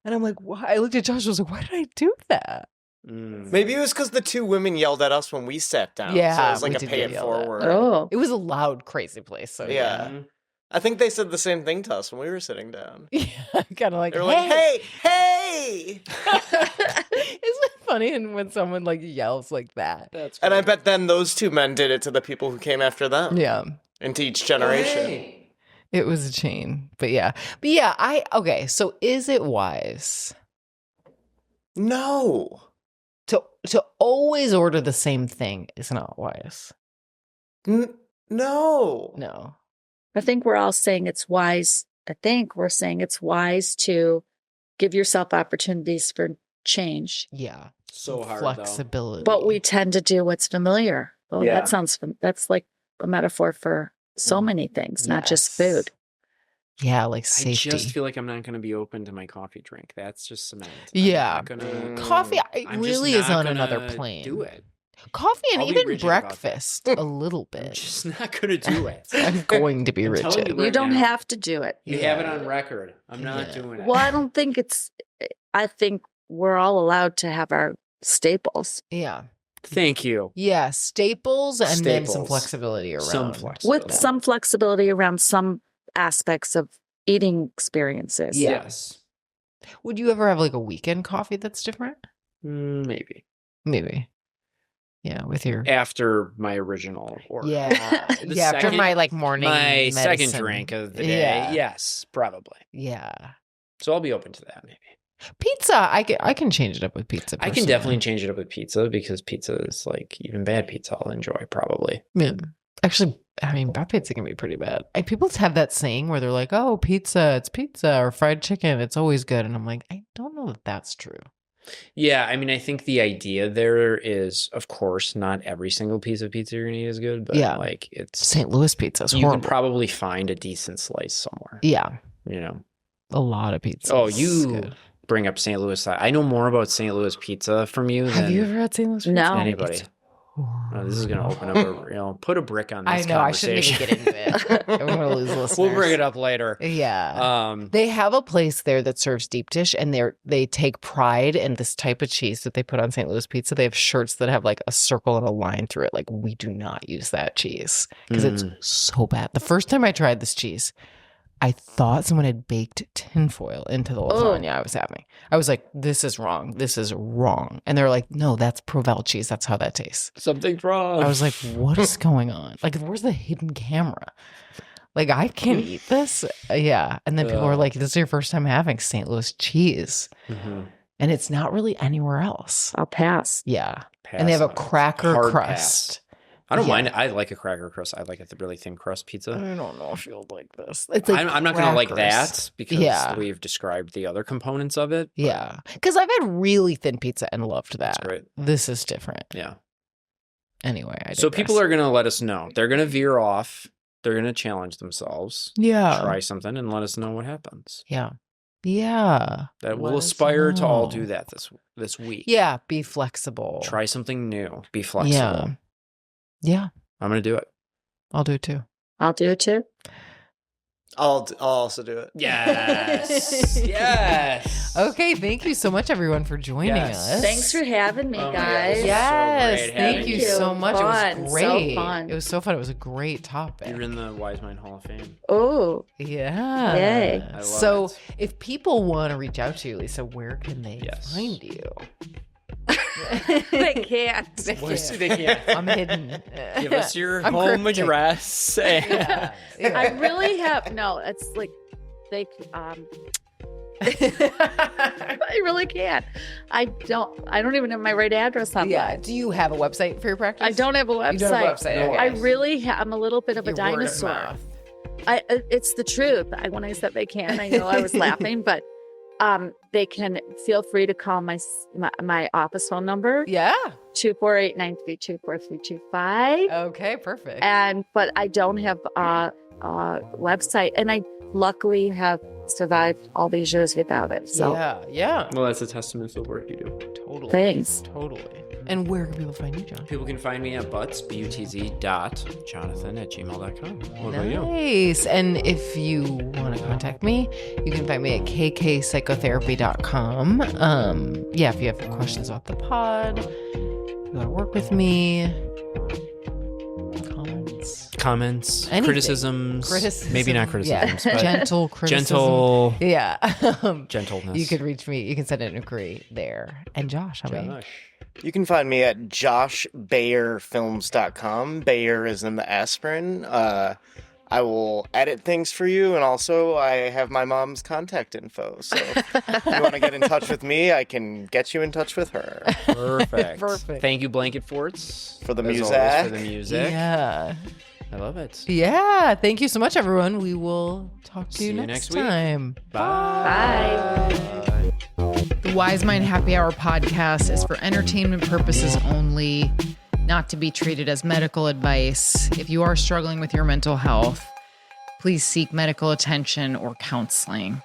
[SPEAKER 1] and I'm like, why? I looked at Josh. I was like, why did I do that?
[SPEAKER 4] Maybe it was because the two women yelled at us when we sat down.
[SPEAKER 1] Yeah,
[SPEAKER 4] so it was like
[SPEAKER 1] we
[SPEAKER 4] a
[SPEAKER 1] did
[SPEAKER 4] pay
[SPEAKER 1] get
[SPEAKER 4] it
[SPEAKER 1] yelled at.
[SPEAKER 4] forward.
[SPEAKER 3] Oh.
[SPEAKER 1] It was a loud, crazy place. So
[SPEAKER 4] Yeah. I think they said the same thing to us when we were sitting down.
[SPEAKER 1] Yeah, kind of like,
[SPEAKER 4] They were like, hey.
[SPEAKER 1] Isn't it funny? And when someone yells like that.
[SPEAKER 2] That's
[SPEAKER 4] And I bet then those two men did it to the people who came after them.
[SPEAKER 1] Yeah.
[SPEAKER 4] Into each generation.
[SPEAKER 2] Hey.
[SPEAKER 1] It was a chain. But yeah, okay. So is it wise
[SPEAKER 4] No.
[SPEAKER 1] to always order the same thing? Is not wise.
[SPEAKER 4] No.
[SPEAKER 1] No.
[SPEAKER 3] I think we're all saying it's wise. I think we're saying it's wise to give yourself opportunities for change.
[SPEAKER 1] Yeah.
[SPEAKER 2] So hard,
[SPEAKER 1] flexibility.
[SPEAKER 3] But we tend to do what's familiar. Well,
[SPEAKER 2] Yeah.
[SPEAKER 3] that's like a metaphor for so many things, not just food.
[SPEAKER 1] Yeah, like safety.
[SPEAKER 2] I just feel like I'm not going to be open to my coffee drink. That's just cement.
[SPEAKER 1] Yeah. Coffee
[SPEAKER 2] I'm
[SPEAKER 1] really
[SPEAKER 2] just
[SPEAKER 1] is
[SPEAKER 2] not
[SPEAKER 1] on
[SPEAKER 2] gonna
[SPEAKER 1] another plane.
[SPEAKER 2] Do it.
[SPEAKER 1] Coffee and
[SPEAKER 2] I'll be
[SPEAKER 1] even
[SPEAKER 2] rigid about that.
[SPEAKER 1] breakfast a little
[SPEAKER 2] I'm
[SPEAKER 1] bit.
[SPEAKER 2] just not going to do it.
[SPEAKER 1] I'm going to be
[SPEAKER 2] I'm telling
[SPEAKER 1] rigid.
[SPEAKER 2] you
[SPEAKER 3] You don't
[SPEAKER 2] now.
[SPEAKER 3] have to do it.
[SPEAKER 2] You have it on record. I'm not doing it.
[SPEAKER 3] Well, I think we're all allowed to have our staples.
[SPEAKER 1] Yeah.
[SPEAKER 2] Thank you.
[SPEAKER 1] Yeah, staples and then some
[SPEAKER 2] Staples.
[SPEAKER 1] flexibility around.
[SPEAKER 2] Some flexibility.
[SPEAKER 3] With some flexibility around some aspects of eating experiences.
[SPEAKER 1] Yeah.
[SPEAKER 2] Yes.
[SPEAKER 1] Would you ever have a weekend coffee that's different?
[SPEAKER 2] Maybe.
[SPEAKER 1] Maybe. Yeah, with your
[SPEAKER 2] After my original order.
[SPEAKER 1] Yeah.
[SPEAKER 2] The
[SPEAKER 1] Yeah, after
[SPEAKER 2] second-
[SPEAKER 1] my morning
[SPEAKER 2] My second
[SPEAKER 1] medicine.
[SPEAKER 2] drink of the day.
[SPEAKER 1] Yeah.
[SPEAKER 2] Yes, probably.
[SPEAKER 1] Yeah.
[SPEAKER 2] So I'll be open to that maybe.
[SPEAKER 1] Pizza, I can change it up with pizza.
[SPEAKER 2] I can
[SPEAKER 1] personally.
[SPEAKER 2] definitely change it up with pizza because pizza is even bad pizza I'll enjoy probably.
[SPEAKER 1] Yeah. Actually, I mean, bad pizza can be pretty bad. People have that saying where they're like, "Oh, pizza, it's pizza," or fried chicken, it's always good. And I'm like, I don't know that that's true.
[SPEAKER 2] Yeah, I mean, I think the idea there is, of course, not every single piece of pizza you're gonna eat is good, but
[SPEAKER 1] Yeah.
[SPEAKER 2] it's
[SPEAKER 1] St. Louis pizza is
[SPEAKER 2] you
[SPEAKER 1] horrible.
[SPEAKER 2] can probably find a decent slice somewhere.
[SPEAKER 1] Yeah,
[SPEAKER 2] A
[SPEAKER 1] lot of pizza.
[SPEAKER 2] Oh,
[SPEAKER 1] is
[SPEAKER 2] you
[SPEAKER 1] good.
[SPEAKER 2] bring up St. Louis. I know more about St. Louis pizza from you
[SPEAKER 1] Have
[SPEAKER 2] than
[SPEAKER 1] you ever had St. Louis pizza?
[SPEAKER 3] No.
[SPEAKER 2] anybody.
[SPEAKER 1] It's
[SPEAKER 2] This is gonna open up put a brick on
[SPEAKER 1] I
[SPEAKER 2] this
[SPEAKER 1] know. I shouldn't
[SPEAKER 2] conversation.
[SPEAKER 1] even get into it. I'm going to lose listeners.
[SPEAKER 2] We'll bring it up later.
[SPEAKER 1] Yeah. They have a place there that serves deep dish, and they take pride in this type of cheese that they put on St. Louis pizza. They have shirts that have a circle and a line through it. We do not use that cheese because it's so bad. The first time I tried this cheese, I thought someone had baked tinfoil into the lasagna I was having. I was like, this is wrong. This is wrong. And they're like, no, that's Provel cheese. That's how that tastes.
[SPEAKER 2] Something's wrong.
[SPEAKER 1] I was like, what is going on? Where's the hidden camera? I can't eat this. Yeah. And then people are like, this is your first time having St. Louis cheese.
[SPEAKER 2] Mm-hmm.
[SPEAKER 1] And it's not really anywhere else.
[SPEAKER 3] I'll pass.
[SPEAKER 1] Yeah.
[SPEAKER 2] Pass
[SPEAKER 1] And they have a
[SPEAKER 2] on it.
[SPEAKER 1] cracker
[SPEAKER 2] Hard
[SPEAKER 1] crust.
[SPEAKER 2] pass. I don't mind it. I like a cracker crust. I like a really thin crust pizza.
[SPEAKER 1] I don't know if you'll like this. It's
[SPEAKER 2] I'm not going to like
[SPEAKER 1] crackers.
[SPEAKER 2] that because we've described the other components of it.
[SPEAKER 1] Yeah. Because I've had really thin pizza and loved that.
[SPEAKER 2] That's great.
[SPEAKER 1] This is different.
[SPEAKER 2] Yeah.
[SPEAKER 1] Anyway,
[SPEAKER 2] So people are going to let us know. They're going to veer off. They're going to challenge themselves.
[SPEAKER 1] Yeah.
[SPEAKER 2] Try something and let us know what happens.
[SPEAKER 1] Yeah. Yeah.
[SPEAKER 2] That
[SPEAKER 1] Let
[SPEAKER 2] we'll
[SPEAKER 1] us
[SPEAKER 2] aspire to all
[SPEAKER 1] know.
[SPEAKER 2] do that this week.
[SPEAKER 1] Yeah. Be flexible.
[SPEAKER 2] Try something new. Be flexible.
[SPEAKER 1] Yeah. Yeah.
[SPEAKER 2] I'm going to do it.
[SPEAKER 1] I'll do it too.
[SPEAKER 3] I'll do it too.
[SPEAKER 4] I'll also do it.
[SPEAKER 2] Yes. Yes.
[SPEAKER 1] Okay, thank you so much, everyone, for joining us.
[SPEAKER 3] Thanks for having me, guys.
[SPEAKER 1] Yes,
[SPEAKER 2] So
[SPEAKER 1] thank you so much.
[SPEAKER 3] Fun.
[SPEAKER 1] It was great.
[SPEAKER 3] So fun.
[SPEAKER 1] It was so fun. It was a great topic.
[SPEAKER 2] You're in the Wise Mind Hall of Fame.
[SPEAKER 3] Oh,
[SPEAKER 1] Yeah.
[SPEAKER 3] Yay.
[SPEAKER 2] I love
[SPEAKER 1] So
[SPEAKER 2] it.
[SPEAKER 1] if people want to reach out to you, Lisa, where can they find you?
[SPEAKER 3] they can't.
[SPEAKER 2] They can't.
[SPEAKER 1] I'm hidden.
[SPEAKER 2] Give us your
[SPEAKER 1] I'm
[SPEAKER 2] home
[SPEAKER 1] cryptic.
[SPEAKER 2] address.
[SPEAKER 1] Yeah.
[SPEAKER 3] I really have no. It's like they. I really can't. I don't even have my right address on
[SPEAKER 1] Yeah.
[SPEAKER 3] that.
[SPEAKER 1] Do you have a website for your practice?
[SPEAKER 3] I don't have a website.
[SPEAKER 1] You don't have a website. Okay.
[SPEAKER 3] I really I'm a little bit of a
[SPEAKER 1] Your word of
[SPEAKER 3] dinosaur.
[SPEAKER 1] mouth.
[SPEAKER 3] It's the truth. When I said they can, I know I was laughing, but they can feel free to call my office phone number.
[SPEAKER 1] Yeah.
[SPEAKER 3] 248-932-4325.
[SPEAKER 1] Okay, perfect.
[SPEAKER 3] But I don't have a website, and I luckily have survived all these years without it. So
[SPEAKER 1] yeah.
[SPEAKER 2] Well, that's a testament to the work you do.
[SPEAKER 1] Totally.
[SPEAKER 3] thanks.
[SPEAKER 1] Totally. And where can people find you, John?
[SPEAKER 2] People can find me at butz.jonathan@gmail.com. What about you?
[SPEAKER 1] Nice. And if you want to contact me, you can find me at kkpsychotherapy.com. Yeah, if you have questions about the pod, you want to work with me,
[SPEAKER 2] Comments,
[SPEAKER 1] Anything.
[SPEAKER 2] criticisms, maybe not criticisms,
[SPEAKER 1] yeah.
[SPEAKER 2] but
[SPEAKER 1] gentle criticism. Yeah.
[SPEAKER 2] Gentleness.
[SPEAKER 1] You could reach me. You can send an inquiry there. And Josh, how about you?
[SPEAKER 4] You can find me at joshbayerfilms.com. Bayer is in the aspirin. I will edit things for you, and also I have my mom's contact info. So if you want to get in touch with me, I can get you in touch with her.
[SPEAKER 2] Perfect.
[SPEAKER 1] Perfect.
[SPEAKER 2] Thank you, Blanket Forts,
[SPEAKER 4] For the
[SPEAKER 2] as
[SPEAKER 4] music.
[SPEAKER 2] always, for the music.
[SPEAKER 1] Yeah.
[SPEAKER 2] I love it.
[SPEAKER 1] Yeah. Thank you so much, everyone. We will talk to
[SPEAKER 2] See
[SPEAKER 1] you
[SPEAKER 2] you
[SPEAKER 1] next
[SPEAKER 2] next week.
[SPEAKER 1] time.
[SPEAKER 2] Bye.
[SPEAKER 1] The Wise Mind Happy Hour podcast is for entertainment purposes only, not to be treated as medical advice. If you are struggling with your mental health, please seek medical attention or counseling.